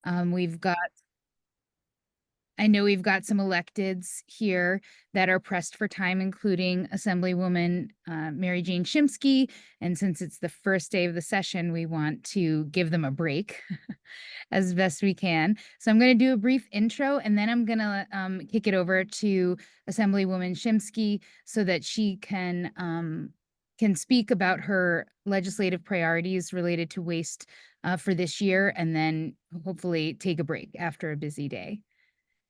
We've got I know we've got some electeds here that are pressed for time, including Assemblywoman Mary Jane Shimsky. And since it's the first day of the session, we want to give them a break as best we can. So I'm going to do a brief intro, and then I'm going to kick it over to Assemblywoman Shimsky so that she can speak about her legislative priorities related to waste for this year, and then hopefully take a break after a busy day.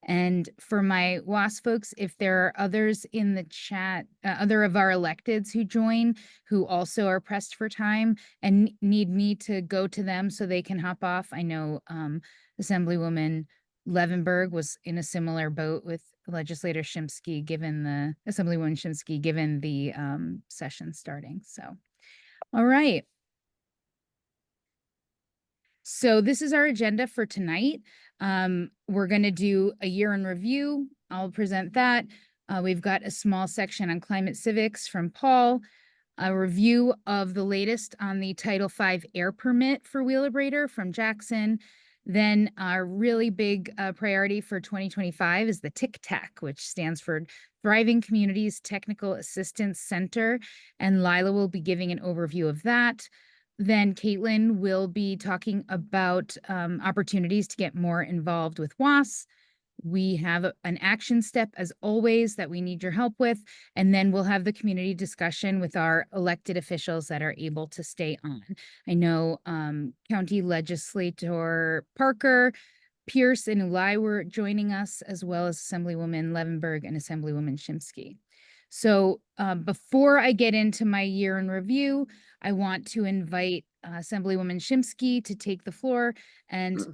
And for my WASS folks, if there are others in the chat, other of our electeds who join, who also are pressed for time and need me to go to them so they can hop off. I know Assemblywoman Levenberg was in a similar boat with Legislator Shimsky, Assemblywoman Shimsky, given the session starting. So, all right. So this is our agenda for tonight. We're going to do a year in review. I'll present that. We've got a small section on climate civics from Paul, a review of the latest on the Title V air permit for Wheelabrator from Jackson. Then our really big priority for 2025 is the TIC-TAC, which stands for Thriving Communities Technical Assistance Center. And Lila will be giving an overview of that. Then Caitlin will be talking about opportunities to get more involved with WASS. We have an action step, as always, that we need your help with. And then we'll have the community discussion with our elected officials that are able to stay on. I know County Legislator Parker, Pierce, and Ulai were joining us, as well as Assemblywoman Levenberg and Assemblywoman Shimsky. So before I get into my year in review, I want to invite Assemblywoman Shimsky to take the floor and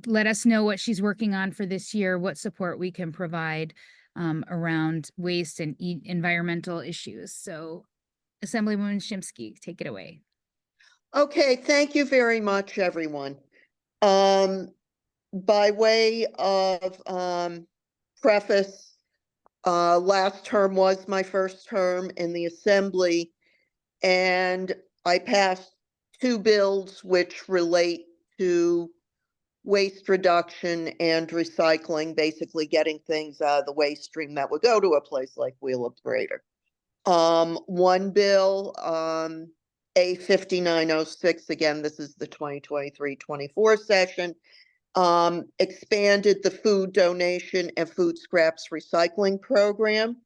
let us know what she's working on for this year, what support we can provide around waste and environmental issues. So Assemblywoman Shimsky, take it away. Okay, thank you very much, everyone. By way of preface, last term was my first term in the Assembly, and I passed 2 bills which relate to waste reduction and recycling, basically getting things out of the waste stream that would go to a place like Wheelabrator. One bill, A5906, again, this is the 2023-24 session, expanded the food donation and food scraps recycling program.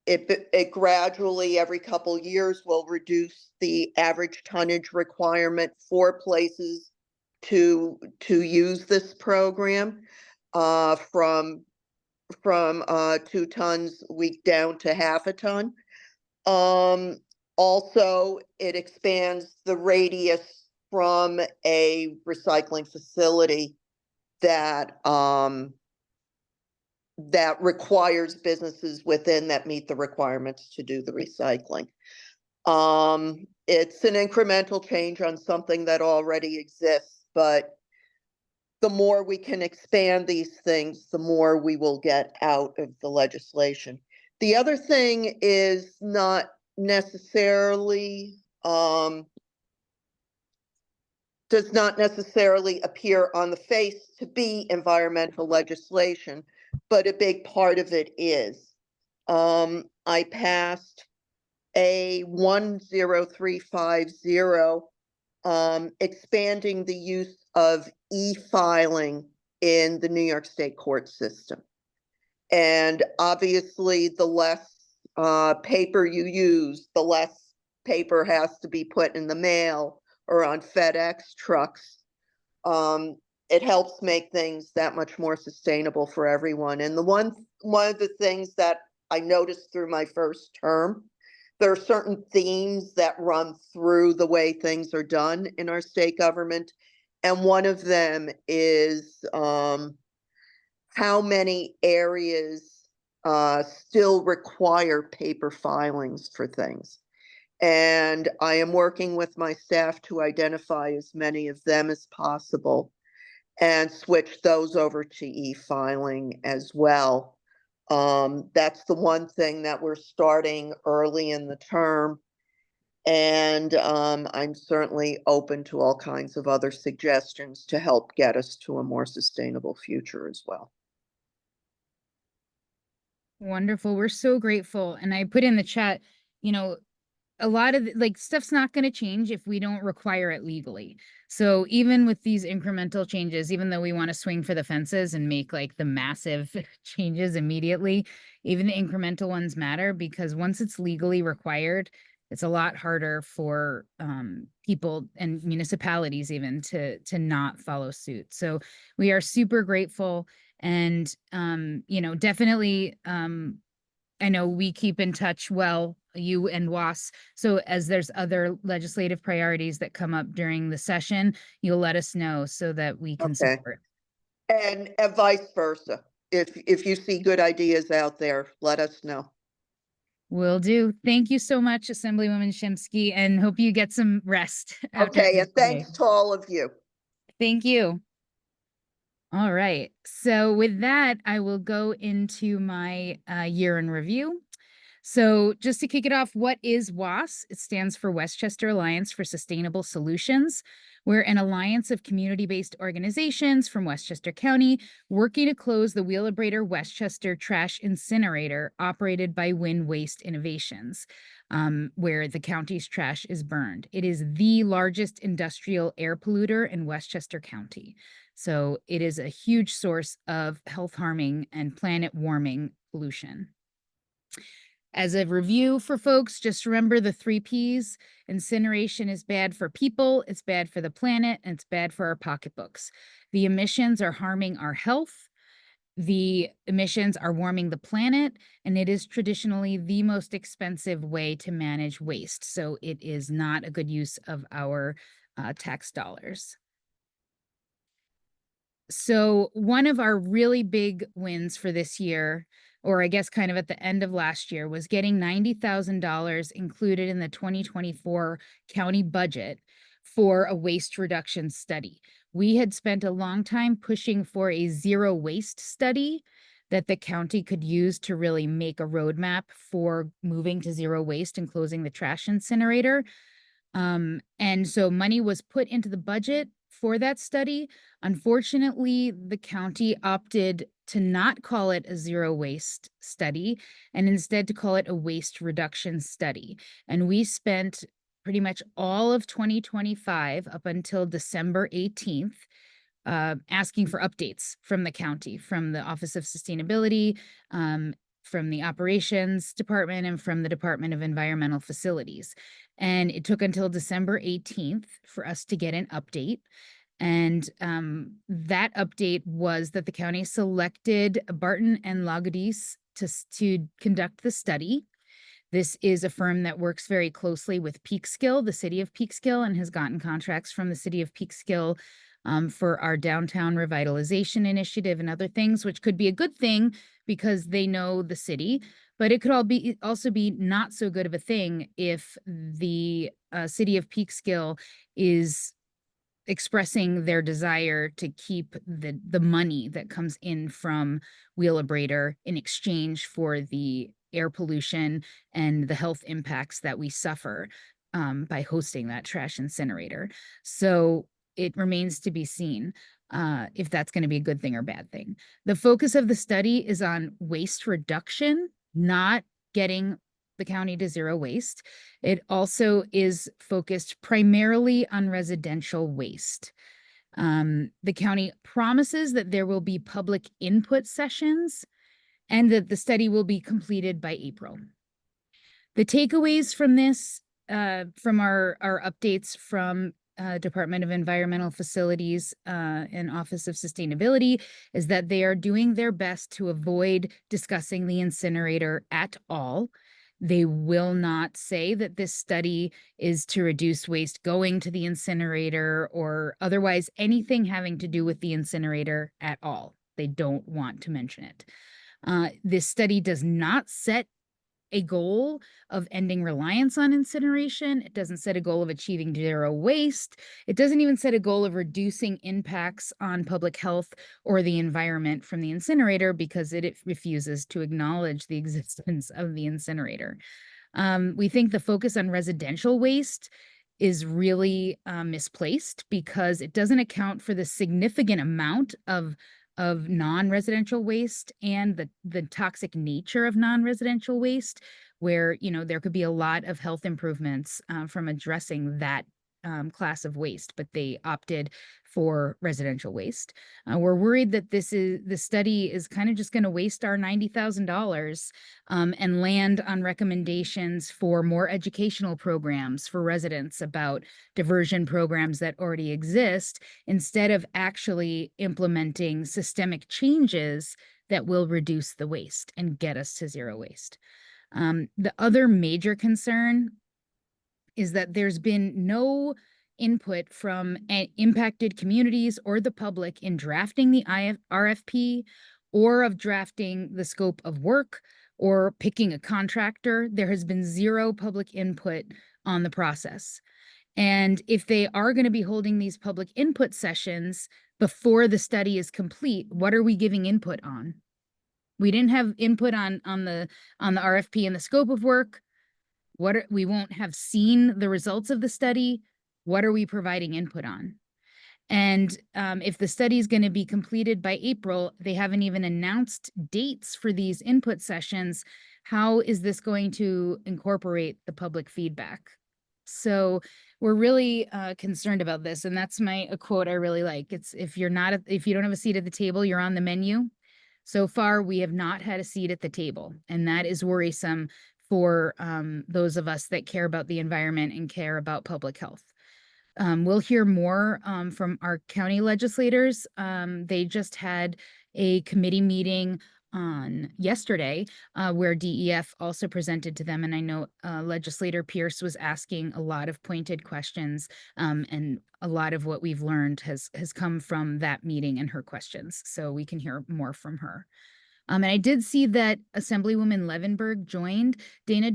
It gradually, every couple years, will reduce the average tonnage requirement for places to use this program from 2 tons a week down to half a ton. Also, it expands the radius from a recycling facility that that requires businesses within that meet the requirements to do the recycling. It's an incremental change on something that already exists, but the more we can expand these things, the more we will get out of the legislation. The other thing is not necessarily does not necessarily appear on the face to be environmental legislation, but a big part of it is. I passed a 10350 expanding the use of e-filing in the New York State court system. And obviously, the less paper you use, the less paper has to be put in the mail or on FedEx trucks. It helps make things that much more sustainable for everyone. And one of the things that I noticed through my first term, there are certain themes that run through the way things are done in our state government. And one of them is how many areas still require paper filings for things. And I am working with my staff to identify as many of them as possible and switch those over to e-filing as well. That's the one thing that we're starting early in the term. And I'm certainly open to all kinds of other suggestions to help get us to a more sustainable future as well. Wonderful. We're so grateful. And I put in the chat, you know, a lot of like stuff's not going to change if we don't require it legally. So even with these incremental changes, even though we want to swing for the fences and make like the massive changes immediately, even the incremental ones matter because once it's legally required, it's a lot harder for people and municipalities even to not follow suit. So we are super grateful and you know, definitely I know we keep in touch well, you and WASS. So as there's other legislative priorities that come up during the session, you'll let us know so that we can Okay. support. And vice versa. If you see good ideas out there, let us know. Will do. Thank you so much, Assemblywoman Shimsky, and hope you get some rest after a Okay, and busy day. thanks to all of you. Thank you. All right. So with that, I will go into my year in review. So just to kick it off, what is WASS? It stands for Westchester Alliance for Sustainable Solutions. We're an alliance of community-based organizations from Westchester County working to close the Wheelabrator Westchester Trash Incinerator operated by Wind Waste Innovations, where the county's trash is burned. It is the largest industrial air polluter in Westchester County. So it is a huge source of health harming and planet warming pollution. As a review for folks, just remember the 3 Ps. Incineration is bad for people, it's bad for the planet, and it's bad for our pocketbooks. The emissions are harming our health. The emissions are warming the planet, and it is traditionally the most expensive way to manage waste. So it is not a good use of our tax dollars. So one of our really big wins for this year, or I guess kind of at the end of last year, was getting $90,000 included in the 2024 county budget for a waste reduction study. We had spent a long time pushing for a zero waste study that the county could use to really make a roadmap for moving to zero waste and closing the trash incinerator. And so money was put into the budget for that study. Unfortunately, the county opted to not call it a zero waste study and instead to call it a waste reduction study. And we spent pretty much all of 2025 up until December 18th asking for updates from the county, from the Office of Sustainability, from the Operations Department, and from the Department of Environmental Facilities. And it took until December 18th for us to get an update. And that update was that the county selected Barton and Lagodis to conduct the study. This is a firm that works very closely with Peekskill, the city of Peekskill, and has gotten contracts from the city of Peekskill for our downtown revitalization initiative and other things, which could be a good thing because they know the city, but it could also be not so good of a thing if the city of Peekskill is expressing their desire to keep the money that comes in from Wheelabrator in exchange for the air pollution and the health impacts that we suffer by hosting that trash incinerator. So it remains to be seen if that's going to be a good thing or bad thing. The focus of the study is on waste reduction, not getting the county to zero waste. It also is focused primarily on residential waste. The county promises that there will be public input sessions and that the study will be completed by April. The takeaways from this, from our updates from Department of Environmental Facilities and Office of Sustainability, is that they are doing their best to avoid discussing the incinerator at all. They will not say that this study is to reduce waste going to the incinerator or otherwise anything having to do with the incinerator at all. They don't want to mention it. This study does not set a goal of ending reliance on incineration. It doesn't set a goal of achieving zero waste. It doesn't even set a goal of reducing impacts on public health or the environment from the incinerator because it refuses to acknowledge the existence of the incinerator. We think the focus on residential waste is really misplaced because it doesn't account for the significant amount of non-residential waste and the toxic nature of non-residential waste, where there could be a lot of health improvements from addressing that class of waste, but they opted for residential waste. We're worried that the study is kind of just going to waste our $90,000 and land on recommendations for more educational programs for residents about diversion programs that already exist, instead of actually implementing systemic changes that will reduce the waste and get us to zero waste. The other major concern is that there's been no input from impacted communities or the public in drafting the RFP, or of drafting the scope of work, or picking a contractor. There has been zero public input on the process. And if they are going to be holding these public input sessions before the study is complete, what are we giving input on? We didn't have input on the RFP and the scope of work. We won't have seen the results of the study. What are we providing input on? And if the study is going to be completed by April, they haven't even announced dates for these input sessions. How is this going to incorporate the public feedback? So we're really concerned about this. And that's a quote I really like. It's, if you don't have a seat at the table, you're on the menu. So far, we have not had a seat at the table, and that is worrisome for those of us that care about the environment and care about public health. We'll hear more from our county legislators. They just had a committee meeting on yesterday where DEF also presented to them. And I know Legislator Pierce was asking a lot of pointed questions, and a lot of what we've learned has come from that meeting and her questions. So we can hear more from her. And I did see that Assemblywoman Levenberg joined. Dana,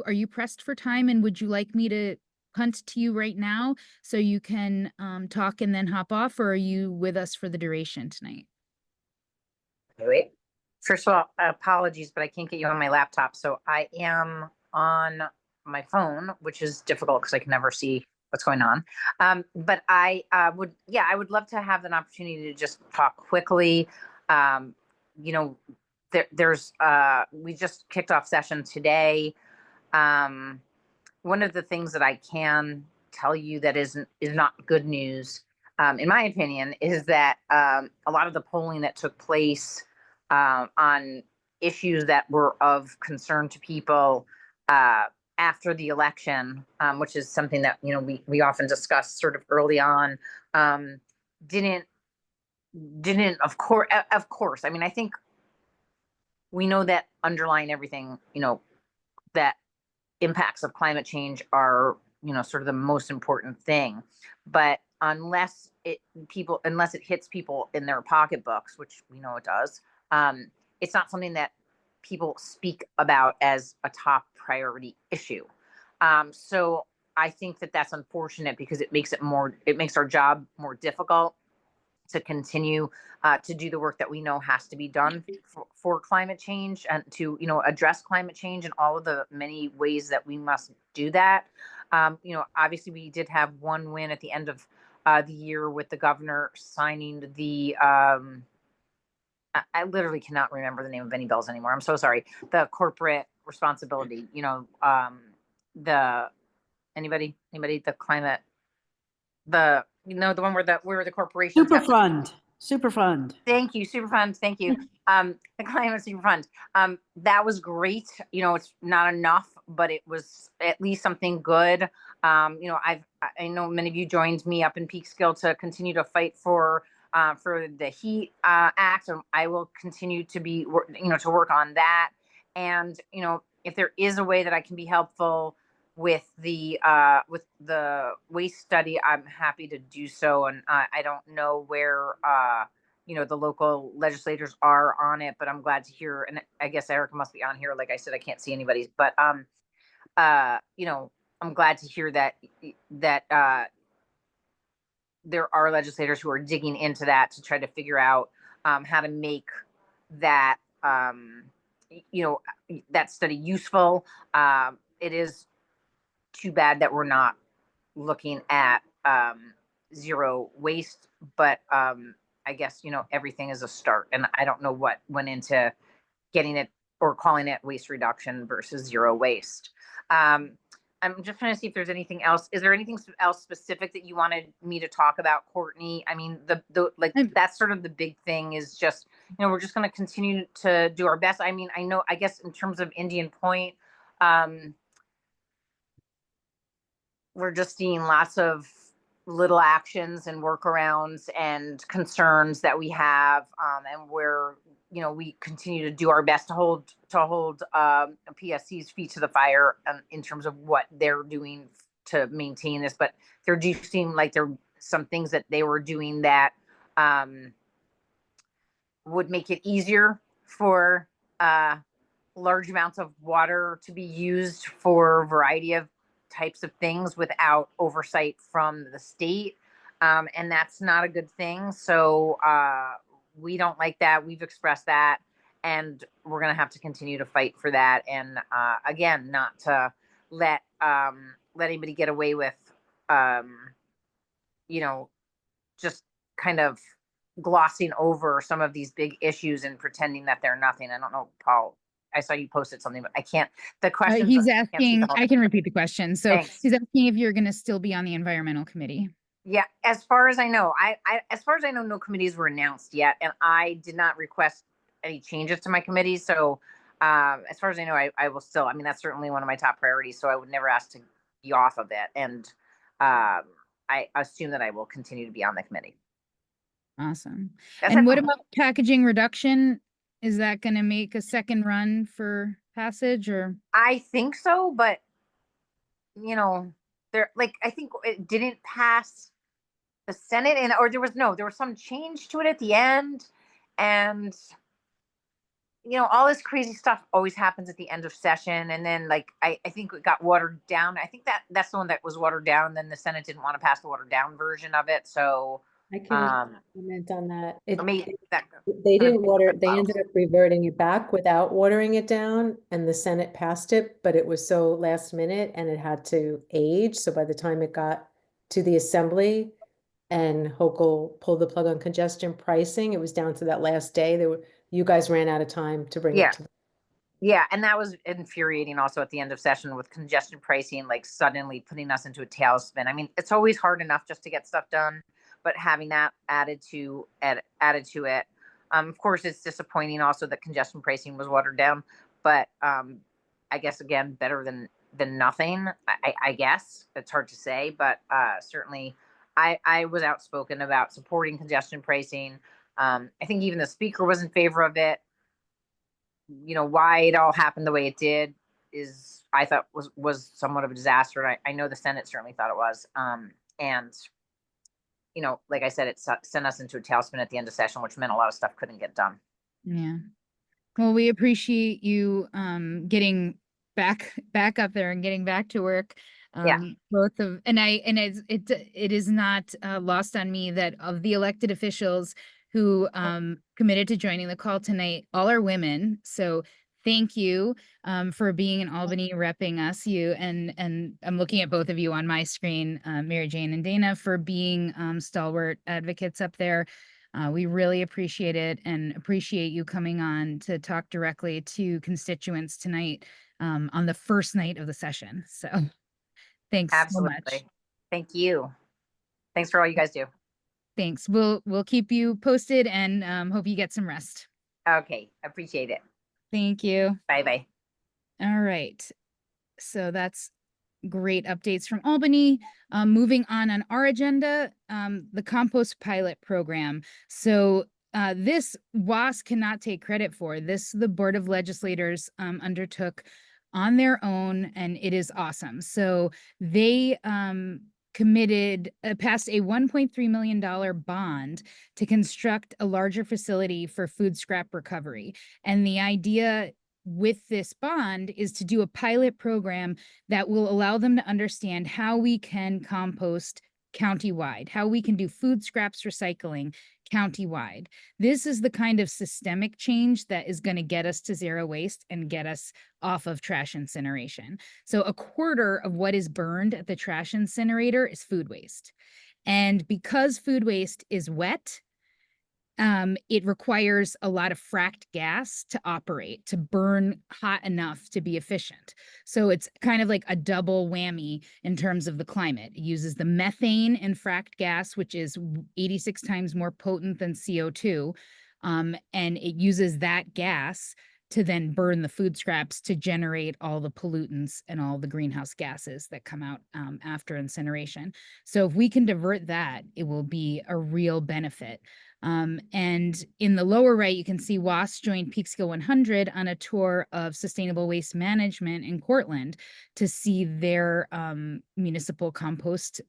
are you pressed for time, and would you like me to punt to you right now so you can talk and then hop off, or are you with us for the duration tonight? Wait. First of all, apologies, but I can't get you on my laptop. So I am on my phone, which is difficult because I can never see what's going on. But I would love to have an opportunity to just talk quickly. We just kicked off session today. One of the things that I can tell you that is not good news, in my opinion, is that a lot of the polling that took place on issues that were of concern to people after the election, which is something that we often discuss sort of early on, didn't of course. I mean, I think we know that underlying everything, that impacts of climate change are, sort of the most important thing. But unless it hits people in their pocketbooks, which we know it does, it's not something that people speak about as a top priority issue. So I think that that's unfortunate because it makes our job more difficult to continue to do the work that we know has to be done for climate change, and to address climate change in all of the many ways that we must do that. Obviously we did have one win at the end of the year with the governor signing the I literally cannot remember the name of any bills anymore. I'm so sorry. The corporate responsibility, anybody, the climate, the one where the corporations Superfund. Thank you, Superfund. Thank you. The climate Superfund. That was great. It's not enough, but it was at least something good. I know many of you joined me up in Peekskill to continue to fight for the HEAT Act, and I will continue to to work on that. And if there is a way that I can be helpful with the waste study, I'm happy to do so. And I don't know where the local legislators are on it, but I'm glad to hear. And I guess Erica must be on here. Like I said, I can't see anybody's, but I'm glad to hear that there are legislators who are digging into that to try to figure out how to make that that study useful, it is too bad that we're not looking at zero waste, but I guess, you know, everything is a start, and I don't know what went into getting it or calling it waste reduction versus zero waste. I'm just trying to see if there's anything else. Is there anything else specific that you wanted me to talk about, Courtney? I mean, the like that's sort of the big thing is just, you know, we're just going to continue to do our best. I mean, I guess in terms of Indian Point, we're just seeing lots of little actions and workarounds and concerns that we have, and where, you know, we continue to do our best to hold PSC's feet to the fire, in terms of what they're doing to maintain this. But there do seem like there are some things that they were doing that would make it easier for large amounts of water to be used for a variety of types of things without oversight from the state. And that's not a good thing. So we don't like that. We've expressed that, and we're going to have to continue to fight for that. And again, not to let anybody get away with, you know, just kind of glossing over some of these big issues and pretending that they're nothing. I don't know, Paul, I saw you posted something, but I can't, the question. He's asking, I can repeat the question. So Thanks. he's asking if you're going to still be on the environmental committee. Yeah, as far as I know, as far as I know, no committees were announced yet, and I did not request any changes to my committee. So as far as I know, I will still, I mean, that's certainly one of my top priorities. So I would never ask to be off of it. And I assume that I will continue to be on the committee. Awesome. That's and it. what about packaging reduction? Is that going to make a second run for passage, or? I think so, but you know, there, like, I think it didn't pass the Senate, and or there was some change to it at the end, and you know, all this crazy stuff always happens at the end of session, and then like I think it got watered down. I think that's the one that was watered down, and then the Senate didn't want to pass the watered down version of it, so I can comment on that. They didn't water, they ended up reverting it back without watering it down, and the Senate passed it, but it was so last minute and it had to age. So by the time it got to the assembly and Hochul pulled the plug on congestion pricing, it was down to that last day. You guys ran out of time to bring it to. Yeah, and that was infuriating also at the end of session with congestion pricing, like suddenly putting us into a tailspin. I mean, it's always hard enough just to get stuff done, but having that added to it. Of course, it's disappointing also that congestion pricing was watered down, but I guess, again, better than nothing. I guess it's hard to say, but certainly I was outspoken about supporting congestion pricing. I think even the speaker was in favor of it. You know, why it all happened the way it did is, I thought, was somewhat of a disaster. I know the Senate certainly thought it was. And you know, like I said, it sent us into a tailspin at the end of session, which meant a lot of stuff couldn't get done. Yeah. Well, we appreciate you getting back up there and getting back to work. Both of, and it is not lost on me that of the elected officials who committed to joining the call tonight, all are women. So thank you for being in Albany, repping us, and I'm looking at both of you on my screen, Mary Jane and Dana, for being stalwart advocates up there. We really appreciate it, and appreciate you coming on to talk directly to constituents tonight on the first night of the session. So thanks so much. Thank you. Thanks for all you guys do. Thanks. We'll keep you posted, and hope you get some rest. Okay. Appreciate it. Thank you. Bye-bye. All right. So that's great updates from Albany. Moving on our agenda, the compost pilot program. So this WASS cannot take credit for this. The Board of Legislators undertook on their own, and it is awesome. So they passed a $1.3 million bond to construct a larger facility for food scrap recovery. And the idea with this bond is to do a pilot program that will allow them to understand how we can compost countywide, how we can do food scraps recycling countywide. This is the kind of systemic change that is going to get us to zero waste and get us off of trash incineration. So a quarter of what is burned at the trash incinerator is food waste. And because food waste is wet, it requires a lot of fracked gas to operate, to burn hot enough to be efficient. So it's kind of like a double whammy in terms of the climate. It uses the methane in fracked gas, which is 86 times more potent than CO2. And it uses that gas to then burn the food scraps to generate all the pollutants and all the greenhouse gases that come out after incineration. So if we can divert that, it will be a real benefit. And in the lower right, you can see WASS joined Peekskill 100 on a tour of sustainable waste management in Cortland to see their municipal compost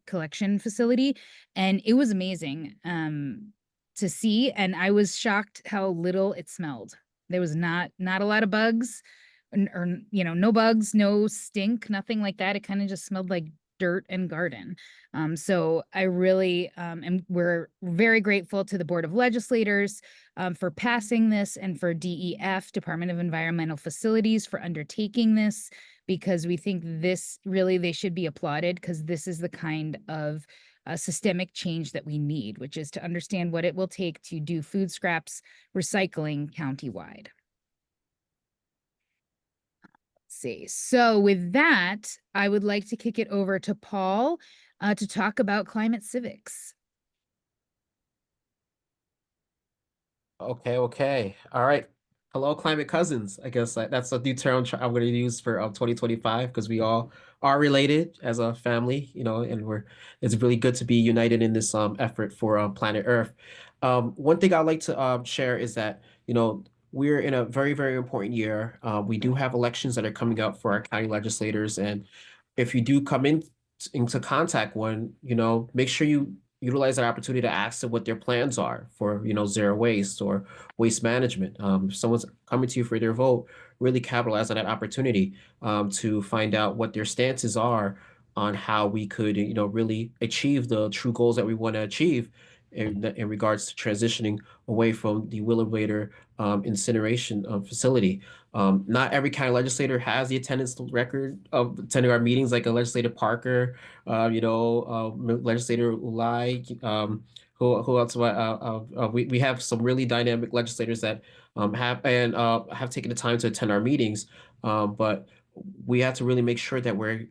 collection facility. And it was amazing to see. And I was shocked how little it smelled. There was not a lot of bugs or no bugs, no stink, nothing like that. It kind of just smelled like dirt and garden. So I really, and we're very grateful to the Board of Legislators for passing this, and for DEF, Department of Environmental Facilities, for undertaking this, because we think this really, they should be applauded, because this is the kind of systemic change that we need, which is to understand what it will take to do food scraps recycling countywide. See. So with that, I would like to kick it over to Paul to talk about climate civics. Okay. All right. Hello, climate cousins. I guess that's a new term I'm going to use for 2025, because we all are related as a family, and it's really good to be united in this effort for planet Earth. One thing I'd like to share is that, we're in a very, very important year. We do have elections that are coming up for our county legislators, and if you do come into contact one, make sure you utilize that opportunity to ask them what their plans are for, zero waste or waste management. If someone's coming to you for their vote, really capitalize on that opportunity to find out what their stances are on how we could, really achieve the true goals that we want to achieve in regards to transitioning away from the Wheelabrator incineration facility. Not every county legislator has the attendance record of attending our meetings, like a legislator Parker, legislator Ulai, who else? We have some really dynamic legislators that have taken the time to attend our meetings, but we have to really make sure that we're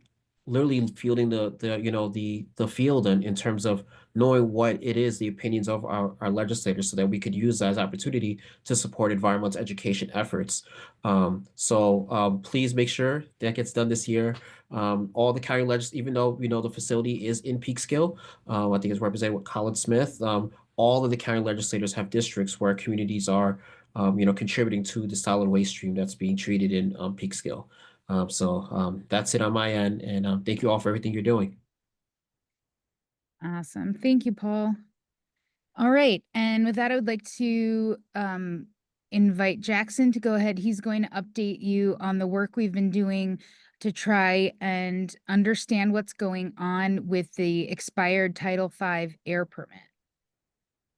literally fielding the field in terms of knowing what it is, the opinions of our legislators, so that we could use that as opportunity to support environmental education efforts. So please make sure that gets done this year. All the county legislators, even though the facility is in Peekskill, I think it's represented with Colin Smith. All of the county legislators have districts where communities are, contributing to the solid waste stream that's being treated in Peekskill. So that's it on my end, and thank you all for everything you're doing. Awesome. Thank you, Paul. All right. And with that, I would like to invite Jackson to go ahead. He's going to update you on the work we've been doing to try and understand what's going on with the expired Title V air permit.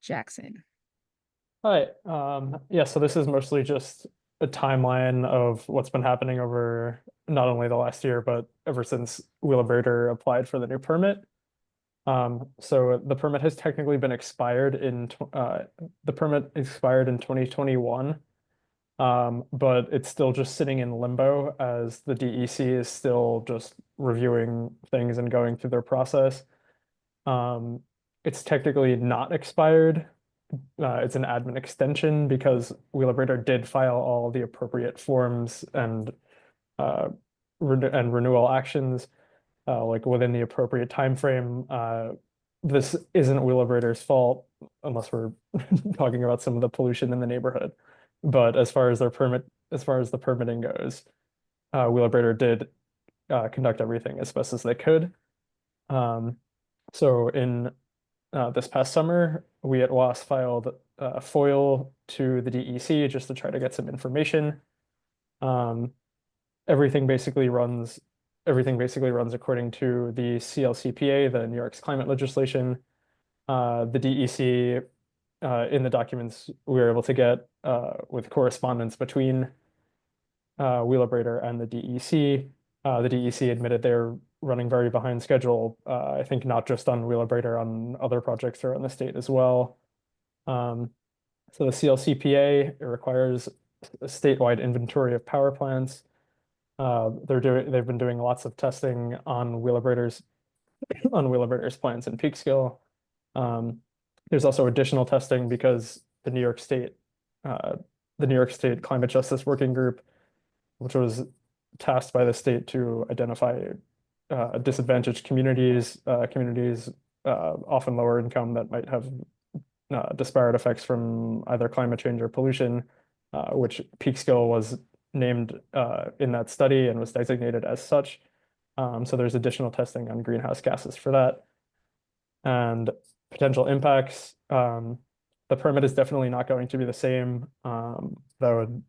Jackson. Hi. Yeah, so this is mostly just a timeline of what's been happening over not only the last year, but ever since Wheelabrator applied for the new permit. So the permit has technically been expired in 2021, but it's still just sitting in limbo as the DEC is still just reviewing things and going through their process. It's technically not expired. It's an admin extension because Wheelabrator did file all the appropriate forms and renewal actions like within the appropriate time frame. This isn't Wheelabrator's fault unless we're talking about some of the pollution in the neighborhood. But as far as the permitting goes, Wheelabrator did conduct everything as best as they could. So in this past summer, we at WASS filed FOIL to the DEC just to try to get some information. Everything basically runs everything basically runs according to the CLCPA, the New York's climate legislation. The DEC, in the documents we were able to get with correspondence between Wheelabrator and the DEC. The DEC admitted they're running very behind schedule, I think not just on Wheelabrator, on other projects around the state as well. So the CLCPA, it requires a statewide inventory of power plants. They've been doing lots of testing on Wheelabrator's plants in Peekskill. There's also additional testing because the New York State Climate Justice Working Group, which was tasked by the state to identify disadvantaged communities, often lower income, that might have disparate effects from either climate change or pollution, which Peekskill was named in that study and was designated as such. So there's additional testing on greenhouse gases for that. And potential impacts, the permit is definitely not going to be the same. That would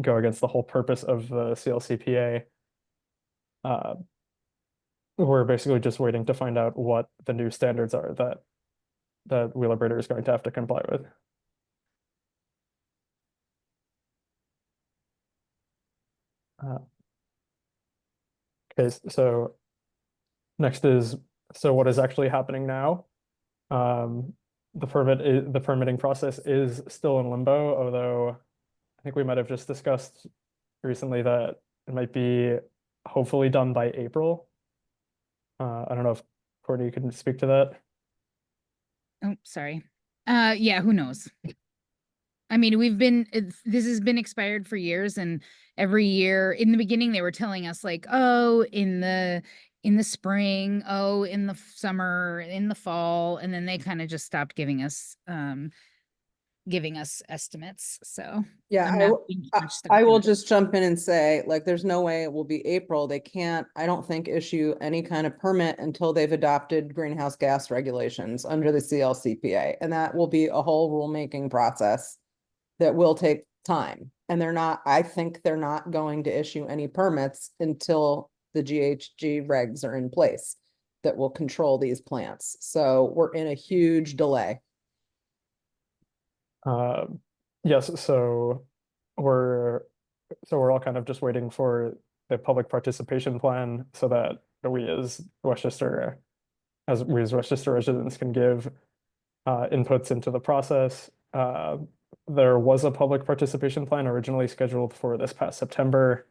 go against the whole purpose of the CLCPA. We're basically just waiting to find out what the new standards are that Wheelabrator is going to have to comply with. Okay, so next is, so what is actually happening now? The permitting process is still in limbo, although I think we might have just discussed recently that it might be hopefully done by April. I don't know if Courtney can speak to that. Oh, sorry. Yeah, who knows? I mean, this has been expired for years, and every year in the beginning they were telling us like, oh, in the spring, oh, in the summer, in the fall, and then they kind of just stopped giving us estimates. So Yeah, I'm not being too much stuck I in will it. just jump in and say, like, there's no way it will be April. They can't, I don't think, issue any kind of permit until they've adopted greenhouse gas regulations under the CLCPA. And that will be a whole rulemaking process that will take time. And I think they're not going to issue any permits until the GHG regs are in place that will control these plants. So we're in a huge delay. Yes, so we're all kind of just waiting for the public participation plan so that we as Westchester residents can give inputs into the process. There was a public participation plan originally scheduled for this past September,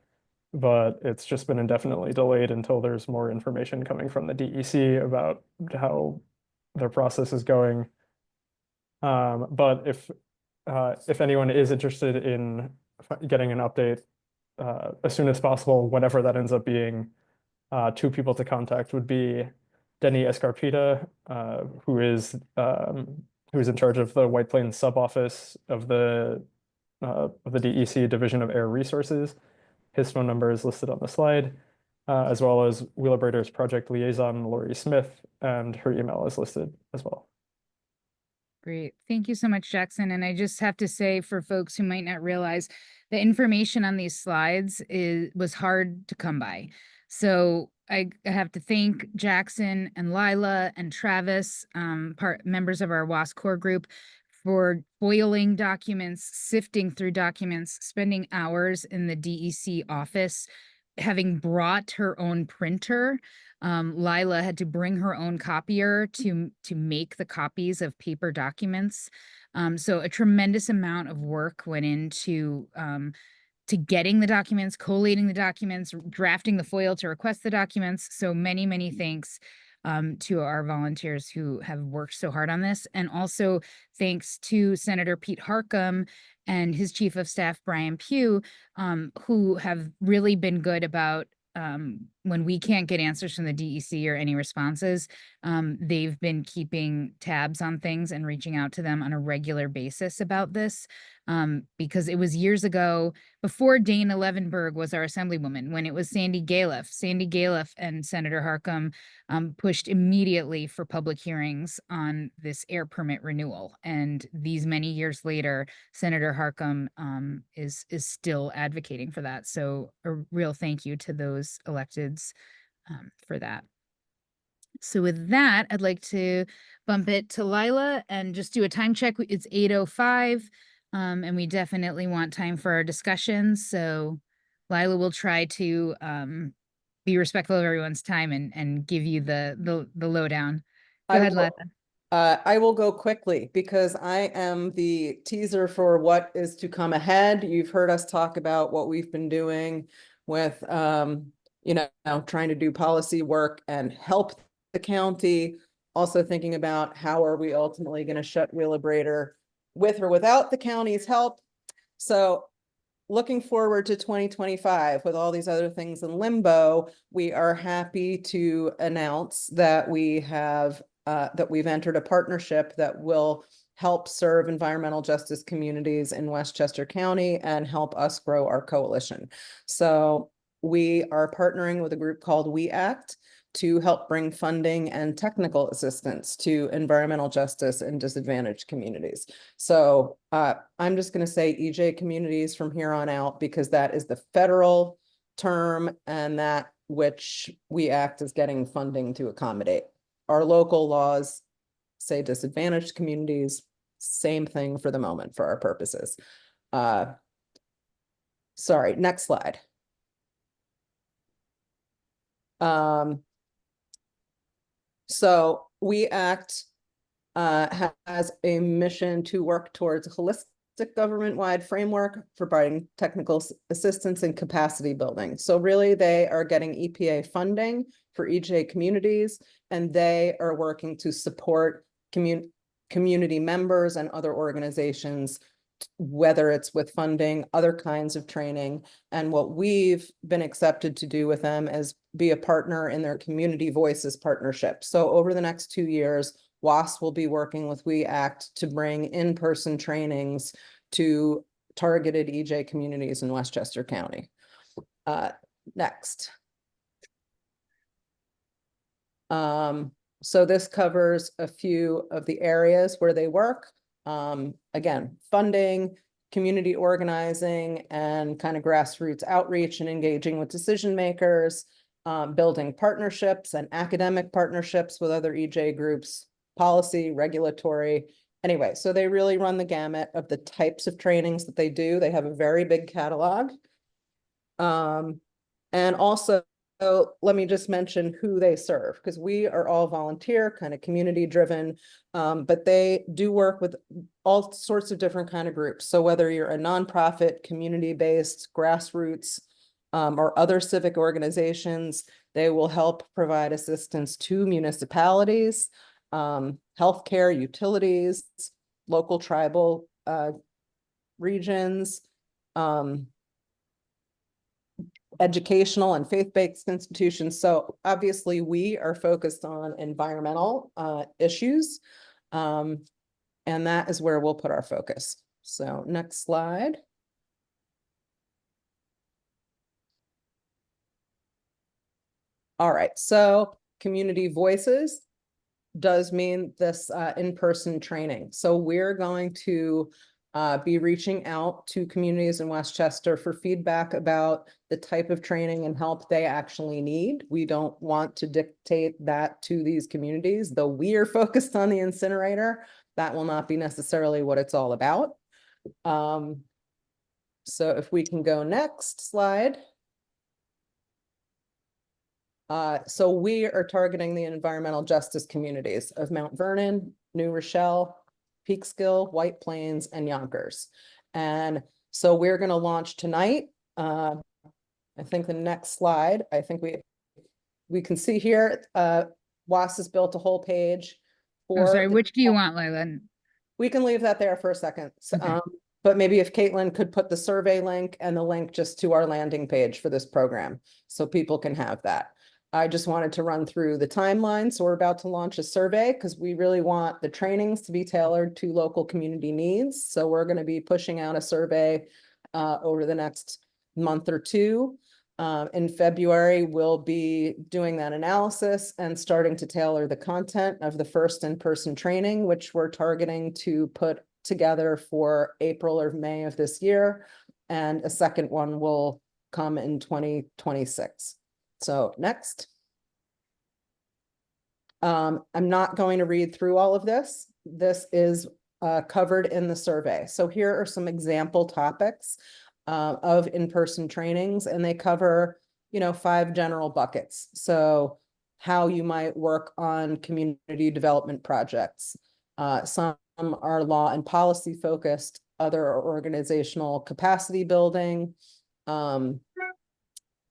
but it's just been indefinitely delayed until there's more information coming from the DEC about how their process is going. But if anyone is interested in getting an update as soon as possible, whenever that ends up being, two people to contact would be Denny Escarpita, who's in charge of the White Plains sub-office of the DEC Division of Air Resources. His phone number is listed on the slide, as well as Wheelabrator's project liaison, Lori Smith, and her email is listed as well. Great. Thank you so much, Jackson. And I just have to say, for folks who might not realize, the information on these slides was hard to come by. So I have to thank Jackson and Lila and Travis, members of our WASS core group, for foiling documents, sifting through documents, spending hours in the DEC office, having brought her own printer. Lila had to bring her own copier to make the copies of paper documents. So a tremendous amount of work went into to getting the documents, collating the documents, drafting the FOIL to request the documents. So many thanks to our volunteers who have worked so hard on this. And also thanks to Senator Pete Harcum and his chief of staff, Brian Pugh, who have really been good about when we can't get answers from the DEC or any responses, they've been keeping tabs on things and reaching out to them on a regular basis about this. Because it was years ago, before Dana Levenberg was our assemblywoman, when it was Sandy Galiff. Sandy Galiff and Senator Harcum pushed immediately for public hearings on this air permit renewal. And these many years later, Senator Harcum is still advocating for that. So a real thank you to those electeds for that. So with that, I'd like to bump it to Lila and just do a time check. It's 8:05, and we definitely want time for our discussions. So Lila will try to be respectful of everyone's time and give you the lowdown. Go ahead, Lila. I will go quickly because I am the teaser for what is to come ahead. You've heard us talk about what we've been doing with, you know, trying to do policy work and help the county. Also thinking about how are we ultimately going to shut Wheelabrator with or without the county's help. So looking forward to 2025 with all these other things in limbo, we are happy to announce that we have that we've entered a partnership that will help serve environmental justice communities in Westchester County and help us grow our coalition. So we are partnering with a group called We Act to help bring funding and technical assistance to environmental justice in disadvantaged communities. So I'm just going to say EJ communities from here on out because that is the federal term and that which We Act is getting funding to accommodate. Our local laws say disadvantaged communities, same thing for the moment for our purposes. Sorry, next slide. So We Act has a mission to work towards a holistic government-wide framework for providing technical assistance and capacity building. So really they are getting EPA funding for EJ communities, and they are working to support community members and other organizations, whether it's with funding, other kinds of training. And what we've been accepted to do with them is be a partner in their Community Voices partnership. So over the next 2 years, WASS will be working with We Act to bring in-person trainings to targeted EJ communities in Westchester County. Next. So this covers a few of the areas where they work. Again, funding, community organizing, and kind of grassroots outreach and engaging with decision makers, building partnerships and academic partnerships with other EJ groups, policy, regulatory. Anyway, so they really run the gamut of the types of trainings that they do. They have a very big catalog. And also, let me just mention who they serve, because we are all volunteer, kind of community driven, but they do work with all sorts of different kind of groups. So whether you're a nonprofit, community-based, grassroots, or other civic organizations, they will help provide assistance to municipalities, healthcare, utilities, local tribal regions, educational and faith-based institutions. So obviously we are focused on environmental issues, and that is where we'll put our focus. So next slide. All right, so Community Voices does mean this in-person training. So we're going to be reaching out to communities in Westchester for feedback about the type of training and help they actually need. We don't want to dictate that to these communities, though we are focused on the incinerator. That will not be necessarily what it's all about. So if we can go next slide. So we are targeting the environmental justice communities of Mount Vernon, New Rochelle, Peekskill, White Plains, and Yonkers. And so we're going to launch tonight. I think the next slide, I think we can see here, WASS has built a whole page for. Oh, sorry, which do you want, Lila? We can leave that there for a second. Okay. But maybe if Caitlin could put the survey link and the link just to our landing page for this program, so people can have that. I just wanted to run through the timeline. So we're about to launch a survey because we really want the trainings to be tailored to local community needs. So we're going to be pushing out a survey over the next month or two. In February, we'll be doing that analysis and starting to tailor the content of the first in-person training, which we're targeting to put together for April or May of this year. And a second one will come in 2026. So next. I'm not going to read through all of this. This is covered in the survey. So here are some example topics of in-person trainings, and they cover, 5 general buckets. So how you might work on community development projects. Some are law and policy focused, other are organizational capacity building. Some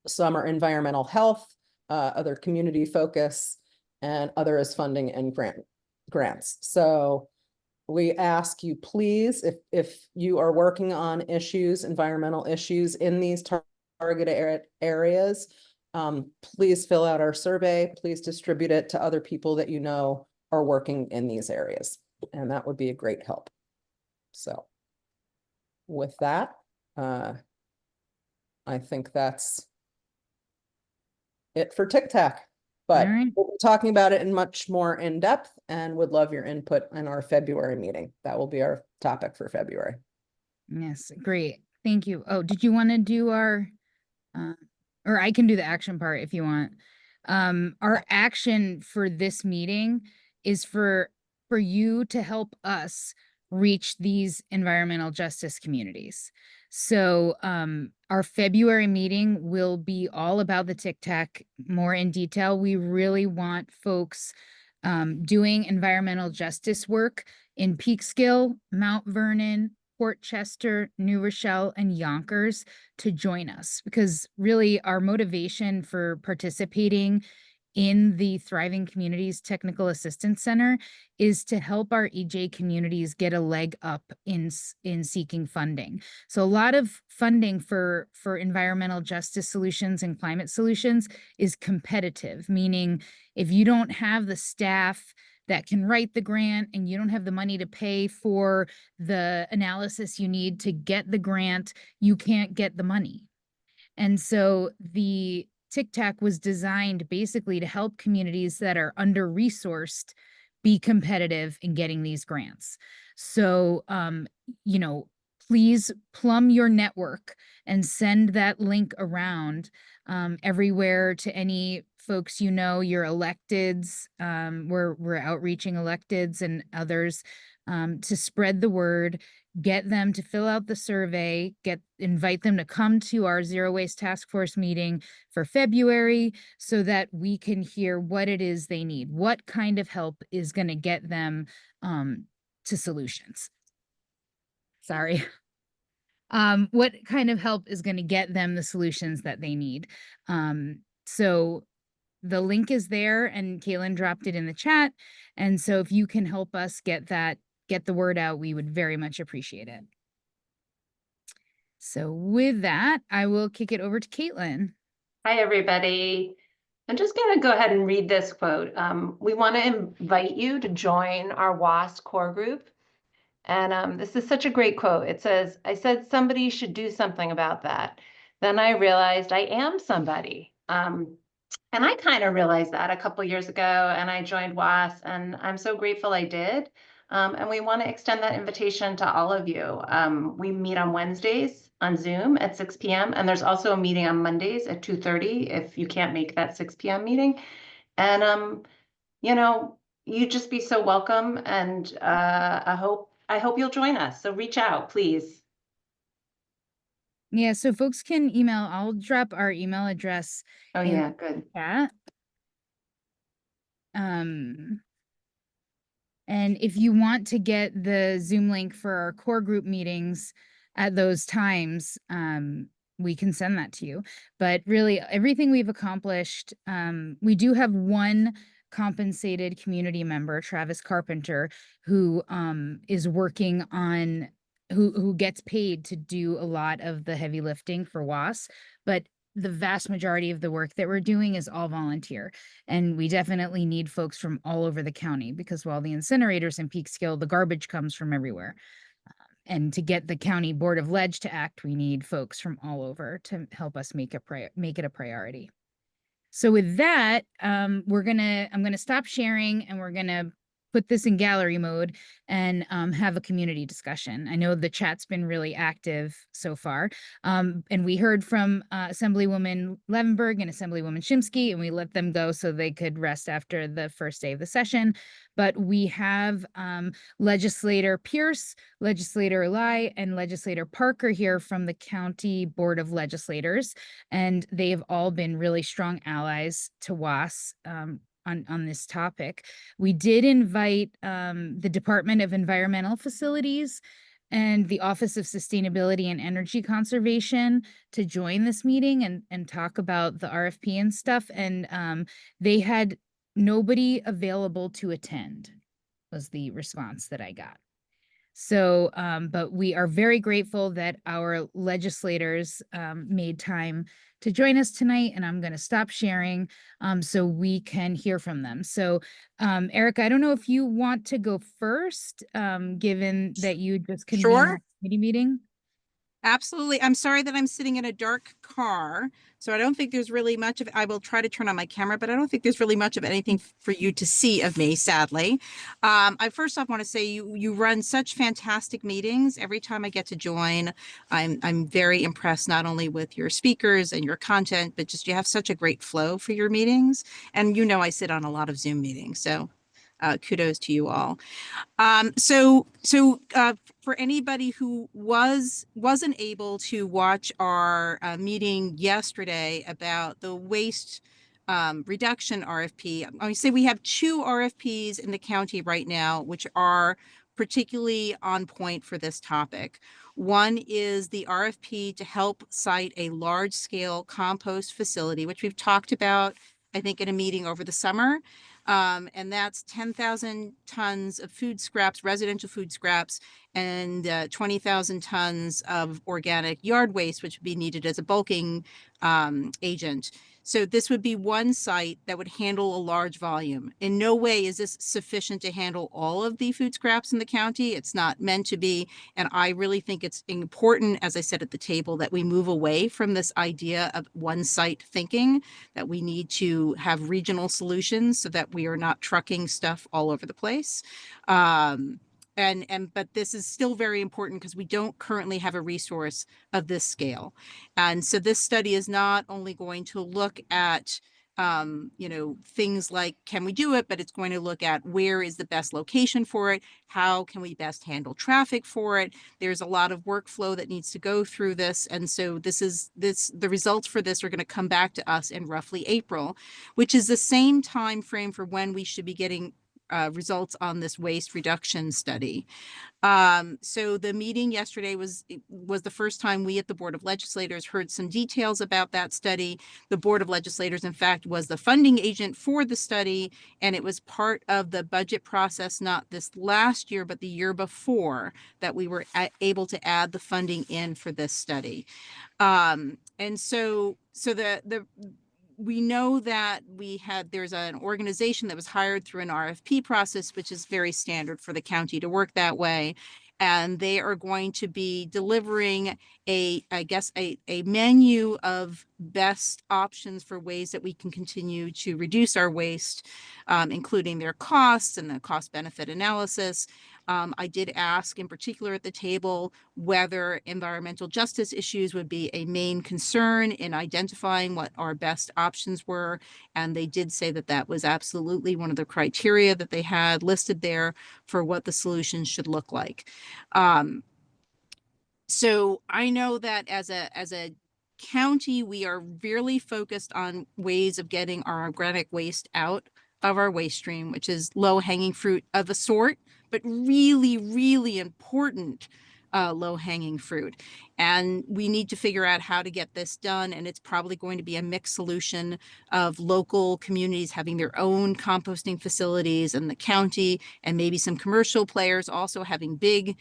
are environmental health, other community focus, and other is funding and grants. So we ask you, please, if you are working on issues, environmental issues in these targeted areas, please fill out our survey. Please distribute it to other people that you know are working in these areas, and that would be a great help. So with that, I think that's it for Tic Tac. But All right. we'll be talking about it in much more in depth, and would love your input in our February meeting. That will be our topic for February. Yes, great. Thank you. Oh, did you want to do our, or I can do the action part if you want. Our action for this meeting is for you to help us reach these environmental justice communities. So our February meeting will be all about the Tic Tac more in detail. We really want folks doing environmental justice work in Peekskill, Mount Vernon, Port Chester, New Rochelle, and Yonkers to join us, because really our motivation for participating in the Thriving Communities Technical Assistance Center is to help our EJ communities get a leg up in seeking funding. So a lot of funding for environmental justice solutions and climate solutions is competitive, meaning if you don't have the staff that can write the grant and you don't have the money to pay for the analysis you need to get the grant, you can't get the money. And so the Tic Tac was designed basically to help communities that are under-resourced be competitive in getting these grants. So, please plumb your network and send that link around everywhere to any folks your electeds. We're outreaching electeds and others to spread the word, get them to fill out the survey, invite them to come to our Zero Waste Task Force meeting for February so that we can hear what it is they need, what kind of help is going to get them to solutions. Sorry. What kind of help is going to get them the solutions that they need. So the link is there and Kaylin dropped it in the chat. And so if you can help us get the word out, we would very much appreciate it. So with that, I will kick it over to Caitlin. Hi, everybody. I'm just going to go ahead and read this quote. We want to invite you to join our WASS core group. And this is such a great quote. It says, I said somebody should do something about that. Then I realized I am somebody. And I kind of realized that a couple years ago, and I joined WASS, and I'm so grateful I did. And we want to extend that invitation to all of you. We meet on Wednesdays on Zoom at 6 p.m. And there's also a meeting on Mondays at 2:30 if you can't make that 6 p.m. meeting. And, you'd just be so welcome. And I hope you'll join us. So reach out, please. Yeah, so folks can email. I'll drop our email address. Oh, yeah, good. Chat. And if you want to get the Zoom link for our core group meetings at those times, we can send that to you. But really, everything we've accomplished, we do have one compensated community member, Travis Carpenter, who is working on, who gets paid to do a lot of the heavy lifting for WASS, but the vast majority of the work that we're doing is all volunteer. And we definitely need folks from all over the county, because while the incinerators in Peekskill, the garbage comes from everywhere. And to get the county board of ledge to act, we need folks from all over to help us make it a priority. So with that, I'm gonna stop sharing and we're gonna put this in gallery mode and have a community discussion. I know the chat's been really active so far. And we heard from Assemblywoman Levenberg and Assemblywoman Shimsky, and we let them go so they could rest after the first day of the session. But we have Legislator Pierce, Legislator Lai, and Legislator Parker here from the County Board of Legislators, and they've all been really strong allies to WASS on this topic. We did invite the Department of Environmental Facilities and the Office of Sustainability and Energy Conservation to join this meeting and talk about the RFP and stuff. And they had nobody available to attend, was the response that I got. So, but we are very grateful that our legislators made time to join us tonight, and I'm going to stop sharing so we can hear from them. So, Erica, I don't know if you want to go first, given that you just convened Sure. the committee meeting. Absolutely. I'm sorry that I'm sitting in a dark car, so I don't think there's really much of, I will try to turn on my camera, but I don't think there's really much of anything for you to see of me, sadly. I first off want to say you run such fantastic meetings. Every time I get to join, I'm very impressed not only with your speakers and your content, but just you have such a great flow for your meetings. And you know I sit on a lot of Zoom meetings, so kudos to you all. For anybody who wasn't able to watch our meeting yesterday about the waste reduction RFP, I would say we have 2 RFPs in the county right now, which are particularly on point for this topic. One is the RFP to help site a large-scale compost facility, which we've talked about, I think, in a meeting over the summer. And that's 10,000 tons of food scraps, residential food scraps, and 20,000 tons of organic yard waste, which would be needed as a bulking agent. So this would be one site that would handle a large volume. In no way is this sufficient to handle all of the food scraps in the county. It's not meant to be. And I really think it's important, as I said at the table, that we move away from this idea of one site thinking, that we need to have regional solutions so that we are not trucking stuff all over the place. But this is still very important because we don't currently have a resource of this scale. And so this study is not only going to look at things like, can we do it, but it's going to look at where is the best location for it? How can we best handle traffic for it? There's a lot of workflow that needs to go through this. And so the results for this are going to come back to us in roughly April, which is the same time frame for when we should be getting results on this waste reduction study. So the meeting yesterday was the first time we at the Board of Legislators heard some details about that study. The Board of Legislators, in fact, was the funding agent for the study, and it was part of the budget process, not this last year, but the year before, that we were able to add the funding in for this study. We know that there's an organization that was hired through an RFP process, which is very standard for the county to work that way. And they are going to be delivering a menu of best options for ways that we can continue to reduce our waste, including their costs and the cost benefit analysis. I did ask in particular at the table whether environmental justice issues would be a main concern in identifying what our best options were. And they did say that that was absolutely one of the criteria that they had listed there for what the solutions should look like. So I know that as a county, we are really focused on ways of getting our organic waste out of our waste stream, which is low-hanging fruit of a sort, but really, really important low-hanging fruit. And we need to figure out how to get this done. And it's probably going to be a mixed solution of local communities having their own composting facilities and the county, and maybe some commercial players also having big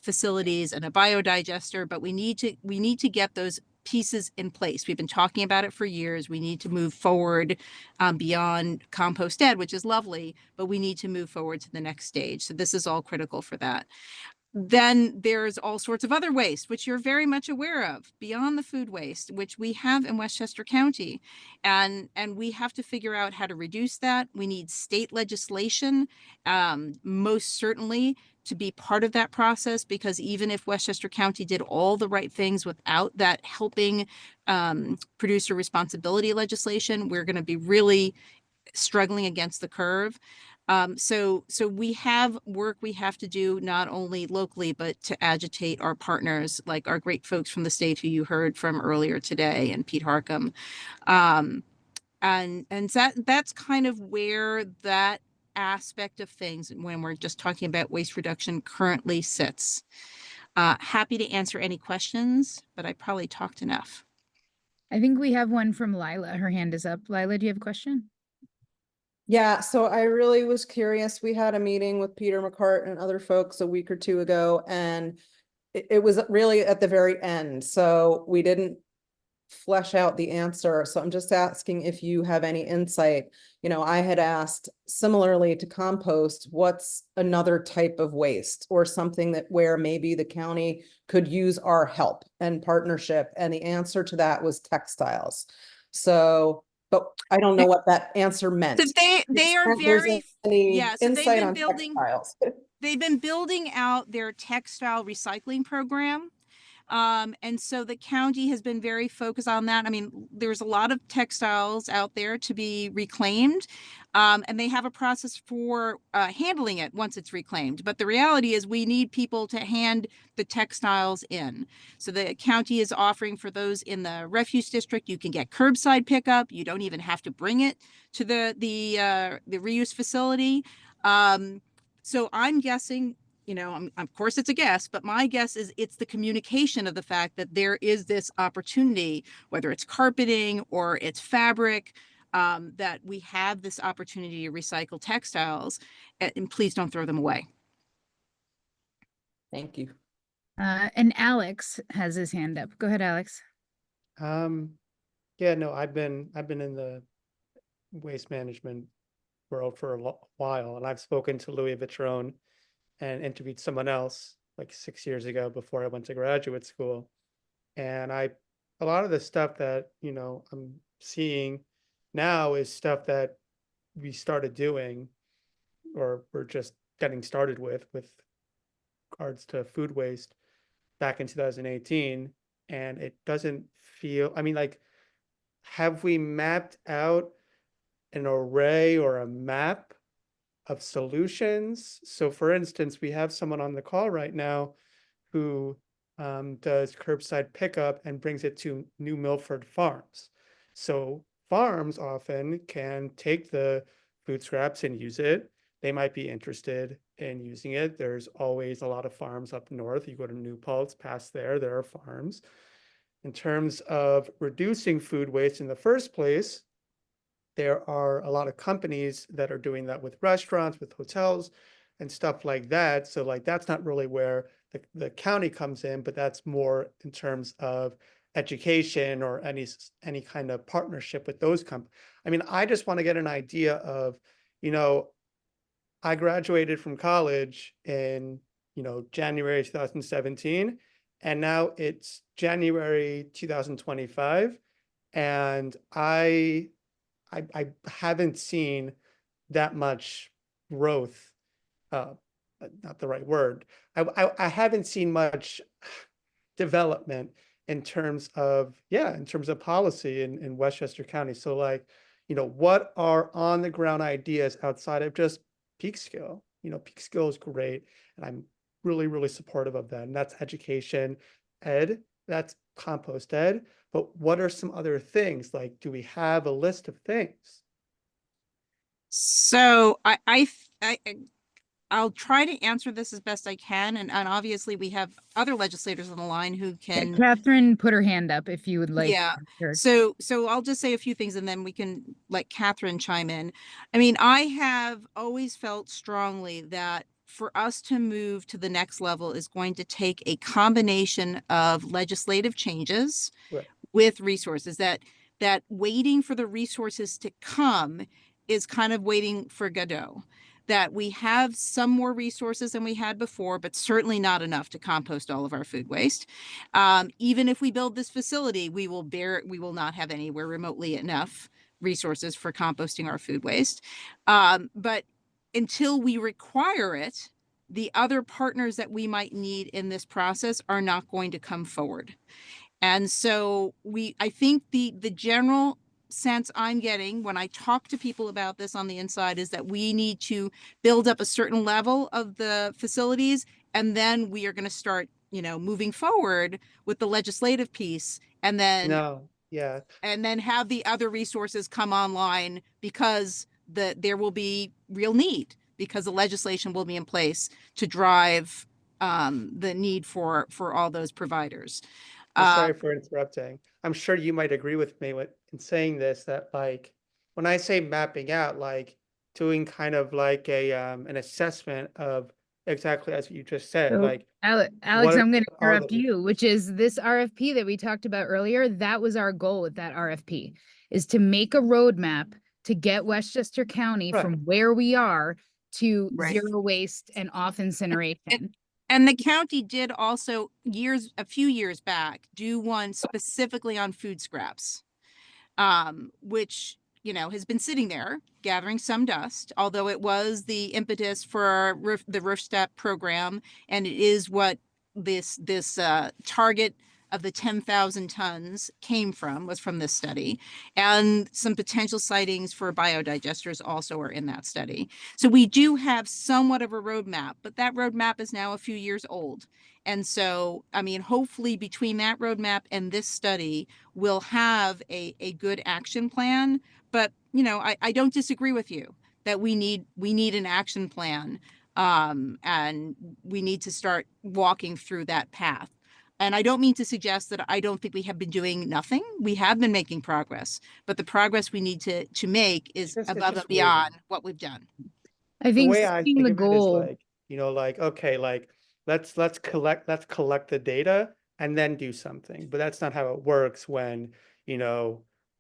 facilities and a biodigester. But we need to get those pieces in place. We've been talking about it for years. We need to move forward beyond compost ed, which is lovely, but we need to move forward to the next stage. So this is all critical for that. Then there's all sorts of other waste, which you're very much aware of, beyond the food waste, which we have in Westchester County. And we have to figure out how to reduce that. We need state legislation, most certainly, to be part of that process, because even if Westchester County did all the right things without that helping producer responsibility legislation, we're going to be really struggling against the curve. So we have work we have to do, not only locally, but to agitate our partners, like our great folks from the state who you heard from earlier today, and Pete Harcum. And that's kind of where that aspect of things, when we're just talking about waste reduction, currently sits. Happy to answer any questions, but I probably talked enough. I think we have one from Lila. Her hand is up. Lila, do you have a question? Yeah, so I really was curious. We had a meeting with Peter McCart and other folks a week or two ago, and it was really at the very end. So we didn't flesh out the answer. So I'm just asking if you have any insight. You know, I had asked similarly to compost, what's another type of waste or something that where maybe the county could use our help and partnership? And the answer to that was textiles. So, but I don't know what that answer meant. So they are If there's very, any yeah, so insight on textiles. they've been building out their textile recycling program. And so the county has been very focused on that. I mean, there's a lot of textiles out there to be reclaimed, and they have a process for handling it once it's reclaimed. But the reality is we need people to hand the textiles in. So the county is offering for those in the refuse district, you can get curbside pickup. You don't even have to bring it to the reuse facility. So I'm guessing, you know, of course it's a guess, but my guess is it's the communication of the fact that there is this opportunity, whether it's carpeting or it's fabric, that we have this opportunity to recycle textiles, and please don't throw them away. Thank you. And Alex has his hand up. Go ahead, Alex. Yeah, no, I've been in the waste management world for a while, and I've spoken to Louis Vitrone and interviewed someone else like 6 years ago before I went to graduate school. And a lot of the stuff that, you know, I'm seeing now is stuff that we started doing or we're just getting started with regards to food waste back in 2018. And it doesn't feel, I mean, like, have we mapped out an array or a map of solutions? So for instance, we have someone on the call right now who does curbside pickup and brings it to New Milford farms. So farms often can take the food scraps and use it. They might be interested in using it. There's always a lot of farms up north. You go to New Paltz, past there are farms. In terms of reducing food waste in the first place, there are a lot of companies that are doing that with restaurants, with hotels and stuff like that. So like, that's not really where the county comes in, but that's more in terms of education or any kind of partnership with those companies. I mean, I just want to get an idea of, you know, I graduated from college in, you know, January 2017, and now it's January 2025. And I haven't seen that much growth, not the right word. I haven't seen much development in terms of, in terms of policy in Westchester County. So like, you know, what are on the ground ideas outside of just Peekskill? You know, Peekskill is great, and I'm really, really supportive of that. And that's education ed, that's compost ed. But what are some other things? Like, do we have a list of things? So I'll try to answer this as best I can. And obviously we have other legislators on the line who can. Catherine put her hand up if you would like. Yeah. So I'll just say a few things and then we can let Catherine chime in. I mean, I have always felt strongly that for us to move to the next level is going to take a combination of legislative changes with resources, that waiting for the resources to come is kind of waiting for Godot. that we have some more resources than we had before, but certainly not enough to compost all of our food waste. Even if we build this facility, we will not have anywhere remotely enough resources for composting our food waste. But until we require it, the other partners that we might need in this process are not going to come forward. And so I think the general sense I'm getting when I talk to people about this on the inside is that we need to build up a certain level of the facilities, and then we are going to start, moving forward with the legislative piece, and then have the other resources come online, because there will be real need, because the legislation will be in place to drive the need for all those providers. I'm sorry for interrupting. I'm sure you might agree with me in saying this, that like when I say mapping out, like doing kind of like an assessment of exactly as you just said, So, like Alex, what I'm going to are interrupt you, which is this RFP that we talked about earlier. That was our goal with that RFP, is to make a roadmap to get Westchester County Right. from where we are to Right. zero waste and off incineration. And the county did also a few years back, do one specifically on food scraps, which, has been sitting there gathering some dust, although it was the impetus for the roof step program. And it is what this target of the 10,000 tons was from this study. And some potential sightings for biodigesters also are in that study. So we do have somewhat of a roadmap, but that roadmap is now a few years old. And so, hopefully between that roadmap and this study, we'll have a good action plan. But, I don't disagree with you that we need an action plan, and we need to start walking through that path. And I don't mean to suggest that I don't think we have been doing nothing. We have been making progress, but the progress we need to make is above and beyond what we've done. I the think way I setting think the of it is goal. like, like, okay, like let's collect the data and then do something. But that's not how it works when,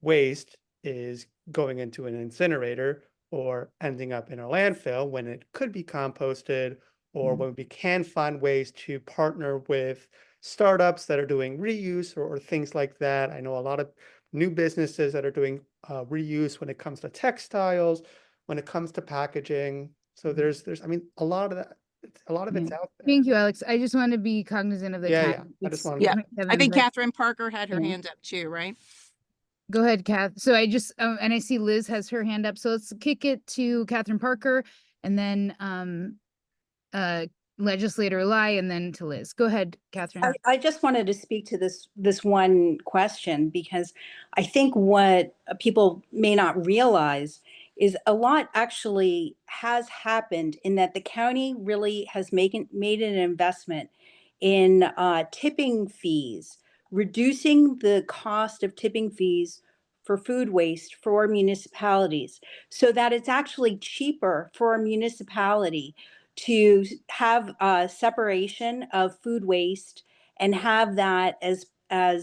waste is going into an incinerator or ending up in a landfill, when it could be composted, or when we can find ways to partner with startups that are doing reuse or things like that. I know a lot of new businesses that are doing reuse when it comes to textiles, when it comes to packaging. So there's a lot of that. A lot of it's out there. Thank you, Alex. I just want to be cognizant of the time. Yeah. I just wanted I think Catherine Parker had her hand up too, right? Go ahead, Kath. So I just, and I see Liz has her hand up. So let's kick it to Catherine Parker, and then Legislator Lai, and then to Liz. Go ahead, Catherine. I just wanted to speak to this one question, because I think what people may not realize is a lot actually has happened, in that the county really has made an investment in tipping fees, reducing the cost of tipping fees for food waste for municipalities, so that it's actually cheaper for a municipality to have a separation of food waste and have that as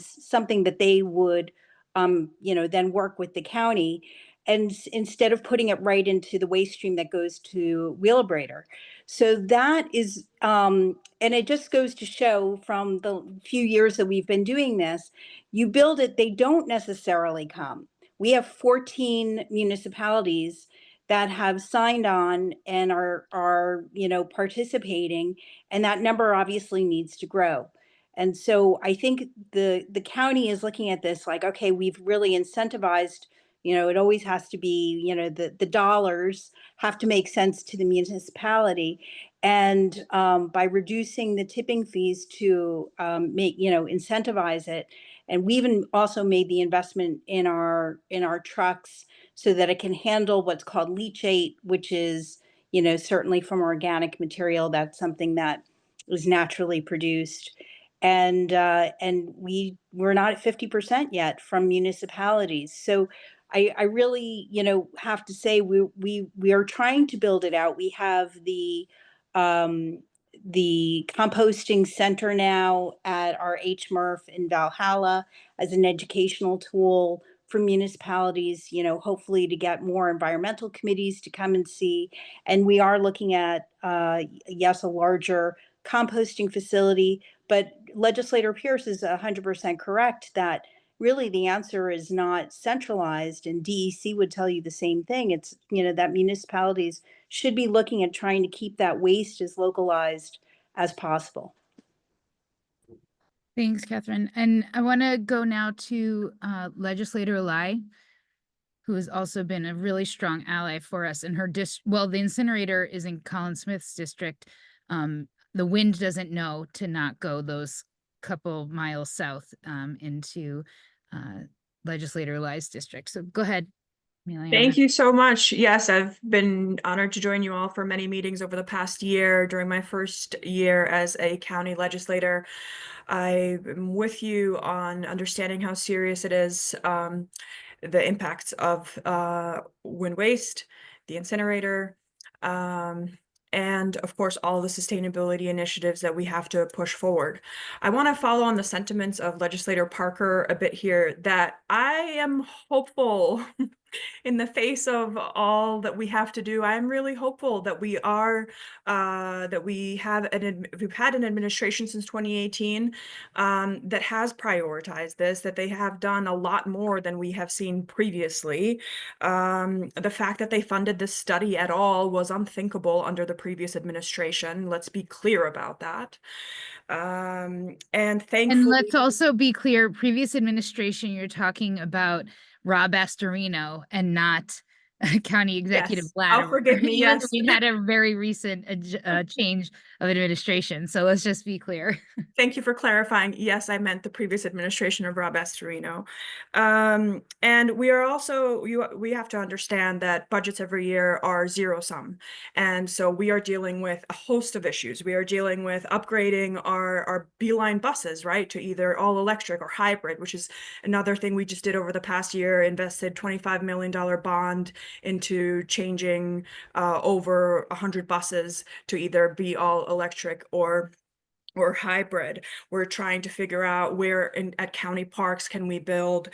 something that they would then work with the county, and instead of putting it right into the waste stream that goes to Wheelabrator. So that is and it just goes to show, from the few years that we've been doing this, you build it, they don't necessarily come. We have 14 municipalities that have signed on and are participating, and that number obviously needs to grow. And so I think the county is looking at this like, okay, we've really incentivized, it always has to be, the dollars have to make sense to the municipality. And by reducing the tipping fees to incentivize it. And we even also made the investment in our trucks, so that it can handle what's called leachate, which is, certainly from organic material. That's something that is naturally produced. And we're not at 50% yet from municipalities. So I really, have to say we are trying to build it out. We have the composting center now at our HMRF in Valhalla as an educational tool for municipalities, you know, hopefully to get more environmental committees to come and see. And we are looking at, yes, a larger composting facility, but Legislator Pierce is 100% correct that really the answer is not centralized, and DEC would tell you the same thing. It's, you know, that municipalities should be looking at trying to keep that waste as localized as possible. Thanks, Catherine. And I want to go now to Legislator Lai, who has also been a really strong ally for us in her well, the incinerator is in Colin Smith's district. The wind doesn't know to not go those couple miles south into Legislator Lai's district. So go ahead, Miliana. Thank you so much. Yes, I've been honored to join you all for many meetings over the past year. During my first year as a county legislator, I'm with you on understanding how serious it is, the impacts of wind waste, the incinerator, and of course, all the sustainability initiatives that we have to push forward. I want to follow on the sentiments of Legislator Parker a bit here, that I am hopeful in the face of all that we have to do. I am really hopeful that we are, that we've had an administration since 2018 that has prioritized this, that they have done a lot more than we have seen previously. The fact that they funded this study at all was unthinkable under the previous administration. Let's be clear about that. And thankfully— And let's also be clear, previous administration, you're talking about Rob Astorino and not County Executive Yes. Latimer. Forgive me, yes. We had a very recent change of administration, so let's just be clear. Thank you for clarifying. Yes, I meant the previous administration of Rob Astorino. And we are also, we have to understand that budgets every year are zero sum. And so we are dealing with a host of issues. We are dealing with upgrading our Beeline buses, right, to either all electric or hybrid, which is another thing we just did over the past year, invested $25 million bond into changing over 100 buses to either be all electric or hybrid. We're trying to figure out where at county parks can we build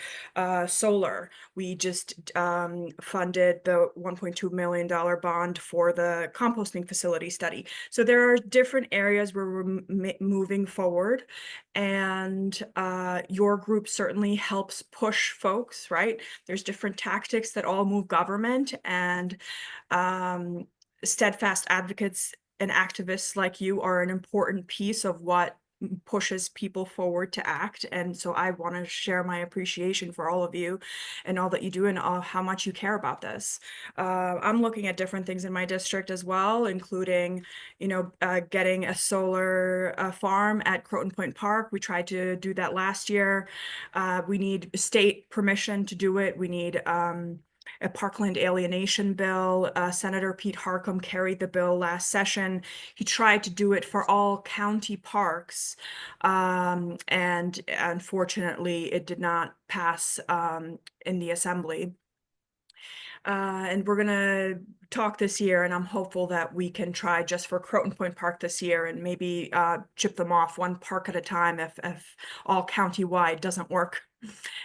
solar. We just funded the $1.2 million bond for the composting facility study. So there are different areas where we're moving forward, and your group certainly helps push folks, right? There's different tactics that all move government, and steadfast advocates and activists like you are an important piece of what pushes people forward to act. And so I want to share my appreciation for all of you and all that you do and how much you care about this. I'm looking at different things in my district as well, including, you know, getting a solar farm at Croton Point Park. We tried to do that last year. We need state permission to do it. We need a parkland alienation bill. Senator Pete Harcum carried the bill last session. He tried to do it for all county parks, and unfortunately it did not pass in the assembly. And we're gonna talk this year, and I'm hopeful that we can try just for Croton Point Park this year and maybe chip them off one park at a time if all county-wide doesn't work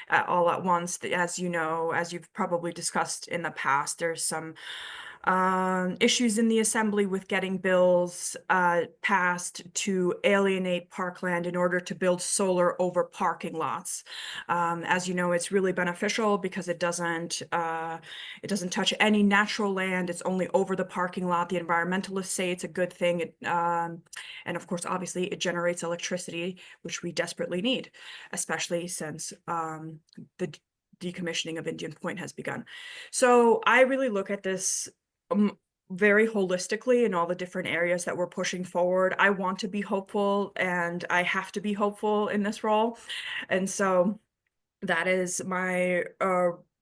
all at once. As you know, as you've probably discussed in the past, there's some issues in the assembly with getting bills passed to alienate parkland in order to build solar over parking lots. As you know, it's really beneficial because it doesn't touch any natural land. It's only over the parking lot. The environmentalists say it's a good thing. And of course, obviously, it generates electricity, which we desperately need, especially since the decommissioning of Indian Point has begun. So I really look at this very holistically in all the different areas that we're pushing forward. I want to be hopeful, and I have to be hopeful in this role. And so that is my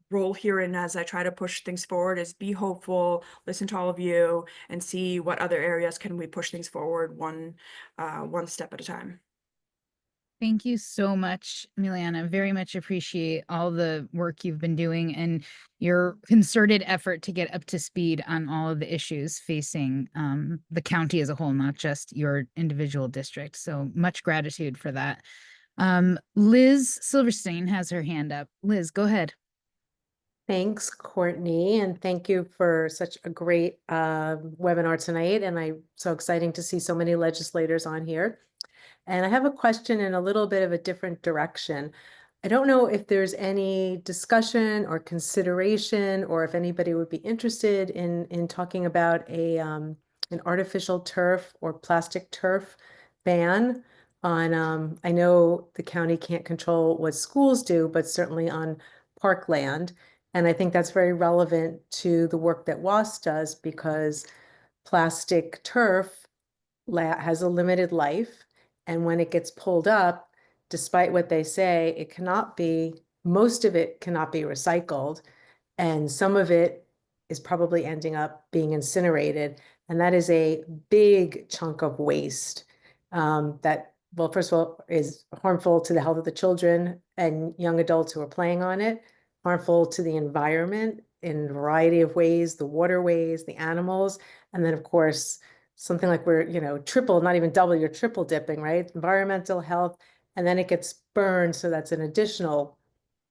role here, and as I try to push things forward, is be hopeful, listen to all of you, and see what other areas can we push things forward one step at a time. Thank you so much, Miliana. Very much appreciate all the work you've been doing and your concerted effort to get up to speed on all of the issues facing the county as a whole, not just your individual district. So much gratitude for that. Liz Silverstein has her hand up. Liz, go ahead. Thanks, Courtney, and thank you for such a great webinar tonight. And I'm so exciting to see so many legislators on here. And I have a question in a little bit of a different direction. I don't know if there's any discussion or consideration, or if anybody would be interested in talking about an artificial turf or plastic turf ban on, I know the county can't control what schools do, but certainly on parkland. And I think that's very relevant to the work that WASS does, because plastic turf has a limited life. And when it gets pulled up, despite what they say, it cannot be, most of it cannot be recycled. And some of it is probably ending up being incinerated. And that is a big chunk of waste that, well, first of all, is harmful to the health of the children and young adults who are playing on it, harmful to the environment in a variety of ways, the waterways, the animals, and then, of course, something like we're, triple, not even double, you're triple dipping, right? Environmental health, and then it gets burned. So that's an additional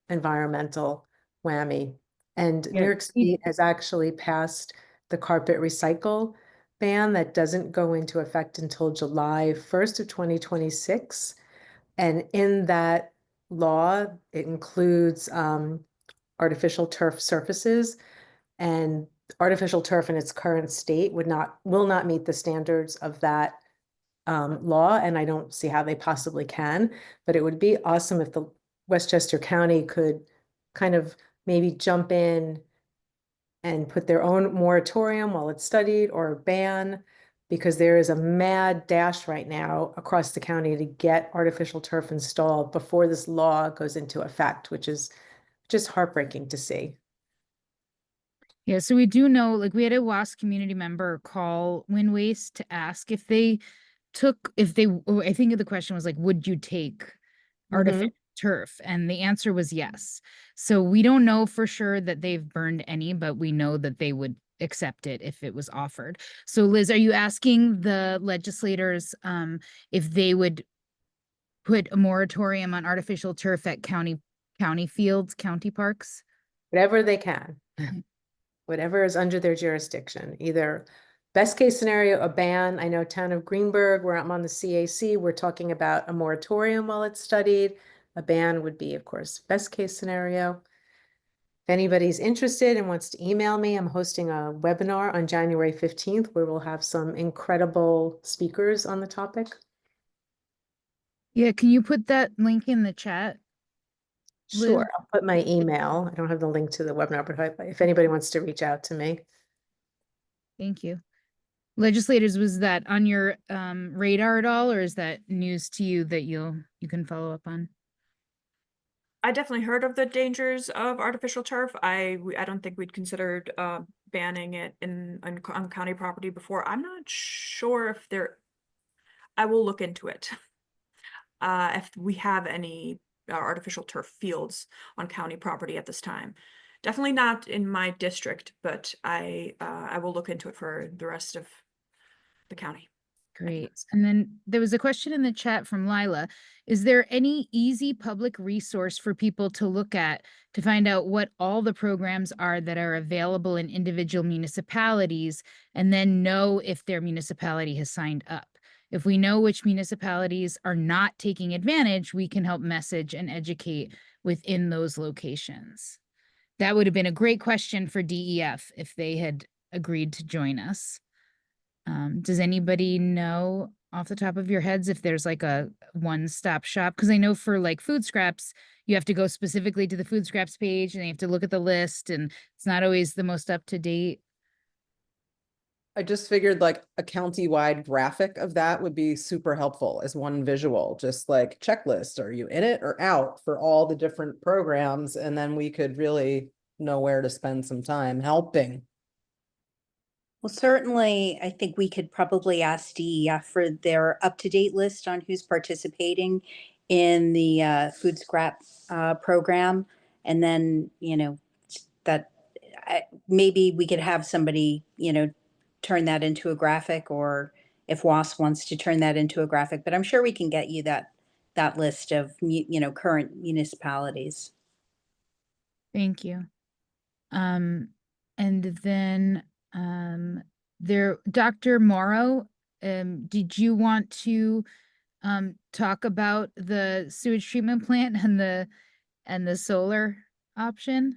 environmental whammy. And New York State has actually passed the carpet recycle ban that doesn't go into effect until July 1st of 2026. And in that law, it includes artificial turf surfaces, and artificial turf in its current state will not meet the standards of that law, and I don't see how they possibly can. But it would be awesome if the Westchester County could kind of maybe jump in and put their own moratorium while it's studied, or a ban, because there is a mad dash right now across the county to get artificial turf installed before this law goes into effect, which is just heartbreaking to see. Yeah, so we do know, like, we had a WASS community member call Wind Waste to ask if they I think the question was like, would you take artificial turf? And the answer was yes. So we don't know for sure that they've burned any, but we know that they would accept it if it was offered. So Liz, are you asking the legislators if they would put a moratorium on artificial turf at county fields, county parks? Whatever they can. Whatever is under their jurisdiction, either best case scenario, a ban. I know town of Greenberg, where I'm on the CAC, we're talking about a moratorium while it's studied. A ban would be, of course, best case scenario. If anybody's interested and wants to email me, I'm hosting a webinar on January 15th, where we'll have some incredible speakers on the topic. Yeah, can you put that link in the chat? Sure, Liz? I'll put my email. I don't have the link to the webinar, but if anybody wants to reach out to me. Thank you. Legislators, was that on your radar at all, or is that news to you that you can follow up on? I definitely heard of the dangers of artificial turf. I don't think we'd considered banning it on county property before. I'm not sure if I will look into it. If we have any artificial turf fields on county property at this time. Definitely not in my district, but I will look into it for the rest of the county. Great. And then there was a question in the chat from Lila. Is there any easy public resource for people to look at to find out what all the programs are that are available in individual municipalities, and then know if their municipality has signed up? If we know which municipalities are not taking advantage, we can help message and educate within those locations. That would have been a great question for DEF if they had agreed to join us. Does anybody know off the top of your heads if there's like a one-stop shop? Because I know for like food scraps, you have to go specifically to the food scraps page and you have to look at the list, and it's not always the most up to date. I just figured like a county-wide graphic of that would be super helpful as one visual, just like checklist. Are you in it or out for all the different programs? And then we could really know where to spend some time helping. Well, certainly, I think we could probably ask DEF for their up-to-date list on who's participating in the food scrap program. And then, maybe we could have somebody, turn that into a graphic, or if WASS wants to turn that into a graphic. But I'm sure we can get you that list of, current municipalities. Thank you. And then Dr. Morrow, did you want to talk about the sewage treatment plant and the solar option?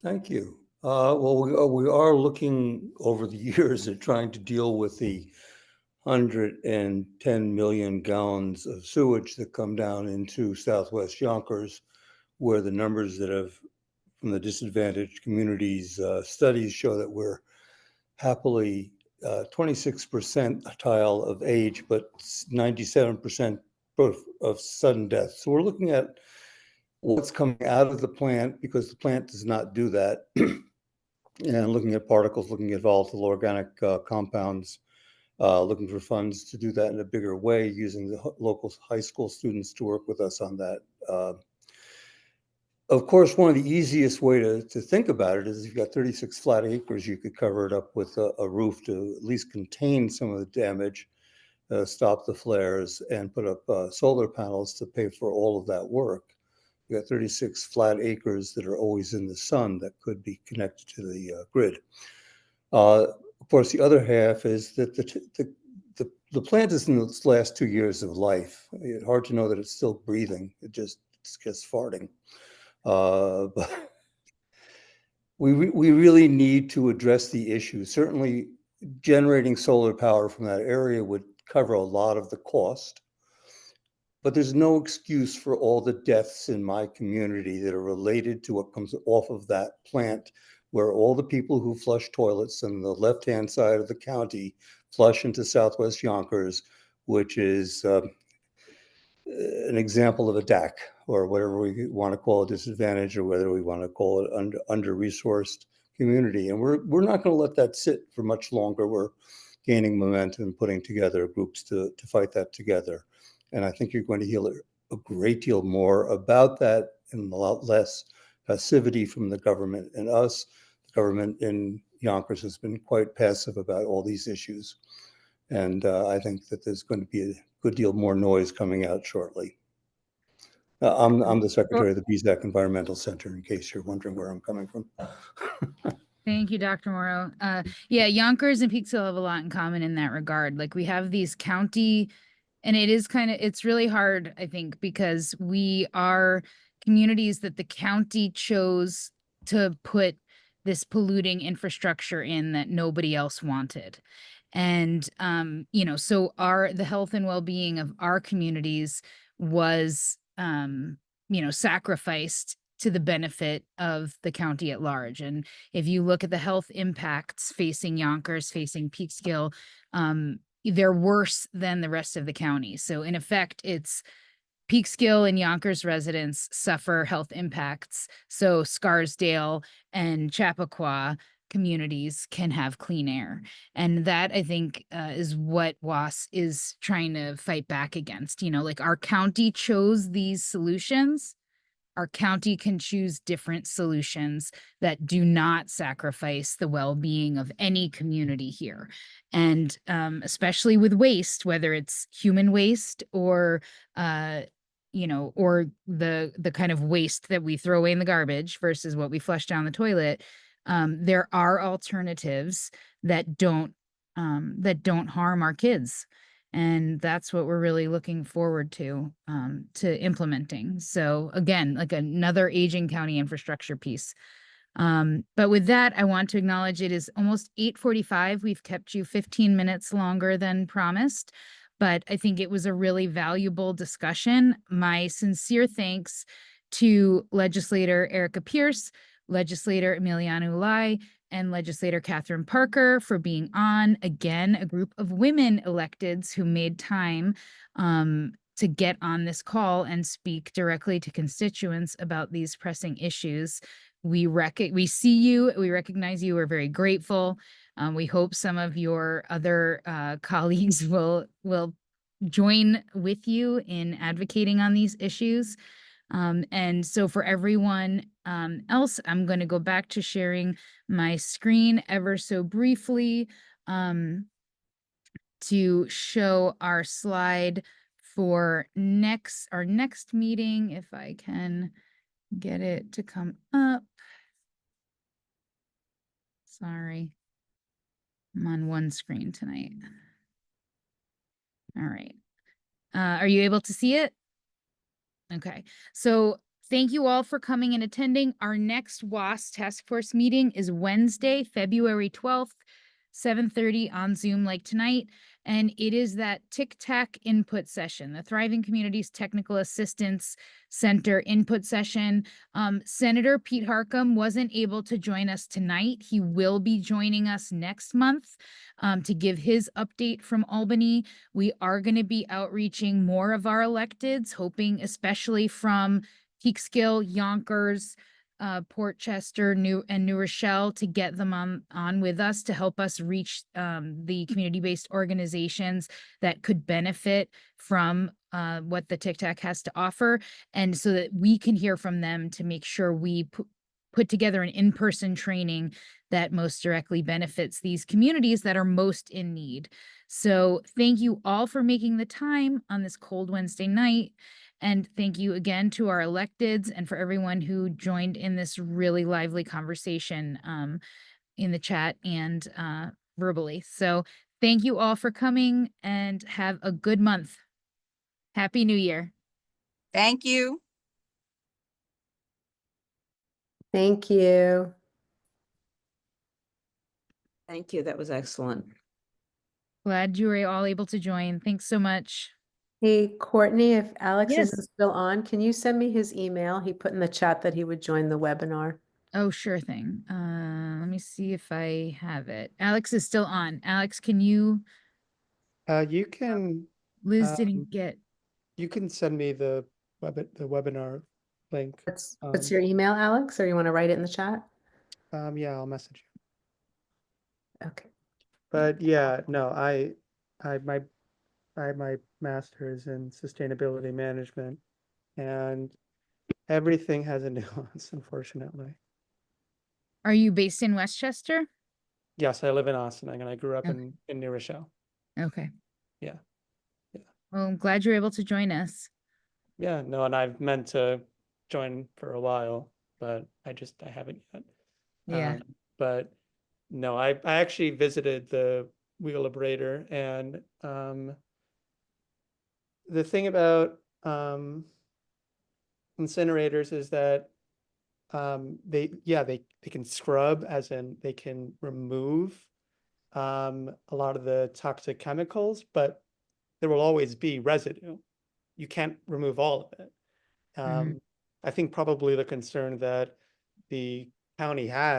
Thank you. Well, we are looking over the years at trying to deal with the 110 million gallons of sewage that come down into Southwest Yonkers, where the numbers that have from the disadvantaged communities studies show that we're happily 26 percentile of age, but 97% of sudden death. So we're looking at what's coming out of the plant, because the plant does not do that. And looking at particles, looking at volatile organic compounds, looking for funds to do that in a bigger way, using the local high school students to work with us on that. Of course, one of the easiest way to think about it is if you've got 36 flat acres, you could cover it up with a roof to at least contain some of the damage, stop the flares, and put up solar panels to pay for all of that work. You got 36 flat acres that are always in the sun that could be connected to the grid. Of course, the other half is that the plant is in its last 2 years of life. It's hard to know that it's still breathing. It's just farting. But we really need to address the issue. Certainly, generating solar power from that area would cover a lot of the cost. But there's no excuse for all the deaths in my community that are related to what comes off of that plant, where all the people who flush toilets on the left-hand side of the county flush into Southwest Yonkers, which is an example of a DAC, or whatever we want to call a disadvantage, or whether we want to call it under-resourced community. And we're not going to let that sit for much longer. We're gaining momentum, putting together groups to fight that together. And I think you're going to hear a great deal more about that and a lot less passivity from the government and us. The government in Yonkers has been quite passive about all these issues. And I think that there's going to be a good deal more noise coming out shortly. I'm the secretary of the BZAC Environmental Center, in case you're wondering where I'm coming from. Thank you, Dr. Morrow. Yeah, Yonkers and Peekskill have a lot in common in that regard. Like, we have these county, and it's really hard, I think, because we are communities that the county chose to put this polluting infrastructure in that nobody else wanted. And, so the health and well-being of our communities was, sacrificed to the benefit of the county at large. And if you look at the health impacts facing Yonkers, facing Peekskill, they're worse than the rest of the county. So in effect, it's Peekskill and Yonkers residents suffer health impacts, so Scarsdale and Chappaqua communities can have clean air. And that, I think, is what WASS is trying to fight back against. Like, our county chose these solutions. Our county can choose different solutions that do not sacrifice the well-being of any community here. And especially with waste, whether it's human waste or or the kind of waste that we throw away in the garbage versus what we flush down the toilet, there are alternatives that don't harm our kids. And that's what we're really looking forward to implementing. So again, like another aging county infrastructure piece. But with that, I want to acknowledge it is almost 8:45. We've kept you 15 minutes longer than promised, but I think it was a really valuable discussion. My sincere thanks to legislator Erica Pierce, legislator Emiliano Ulai, and legislator Catherine Parker for being on. Again, a group of women electeds who made time to get on this call and speak directly to constituents about these pressing issues. We see you, we recognize you, we're very grateful. We hope some of your other colleagues will join with you in advocating on these issues. And so for everyone else, I'm going to go back to sharing my screen ever so briefly to show our slide for our next meeting, if I can get it to come up. Sorry. I'm on one screen tonight. All right. Are you able to see it? Okay. So thank you all for coming and attending. Our next WASS task force meeting is Wednesday, February 12th, 7:30 on Zoom like tonight. And it is that TIC-TAC input session, the Thriving Communities Technical Assistance Center input session. Senator Pete Harckham wasn't able to join us tonight. He will be joining us next month to give his update from Albany. We are going to be outreaching more of our electeds, hoping especially from Peekskill, Yonkers, Port Chester, New Rochelle, to get them on with us to help us reach the community-based organizations that could benefit from what the TIC-TAC has to offer, and so that we can hear from them to make sure we put together an in-person training that most directly benefits these communities that are most in need. So thank you all for making the time on this cold Wednesday night. And thank you again to our electeds and for everyone who joined in this really lively conversation in the chat and verbally. So thank you all for coming and have a good month. Happy New Year. Thank you. Thank you. Thank you. That was excellent. Glad you were all able to join. Thanks so much. Hey, Courtney, if Alex Yes. isn't still on, can you send me his email? He put in the chat that he would join the webinar. Oh, sure thing. Let me see if I have it. Alex is still on. Alex, can you? You can, Liz um, didn't get. you can send me the webinar link. What's your email, Alex? Or you want to write it in the chat? Yeah, I'll message you. Okay. But yeah, no, I have my master's in sustainability management, and everything has a nuance, unfortunately. Are you based in Westchester? Yes, I live in Austin, and I grew up Okay. in New Rochelle. Okay. Yeah. Well, I'm glad you're able to join us. Yeah, no, and I've meant to join for a while, but I haven't yet. Yeah. But no, I actually visited the Wheelabrator, and the thing about incinerators is that they can scrub, as in they can remove a lot of the toxic chemicals, but there will always be residue. You can't remove all of it. I think probably the concern that the county has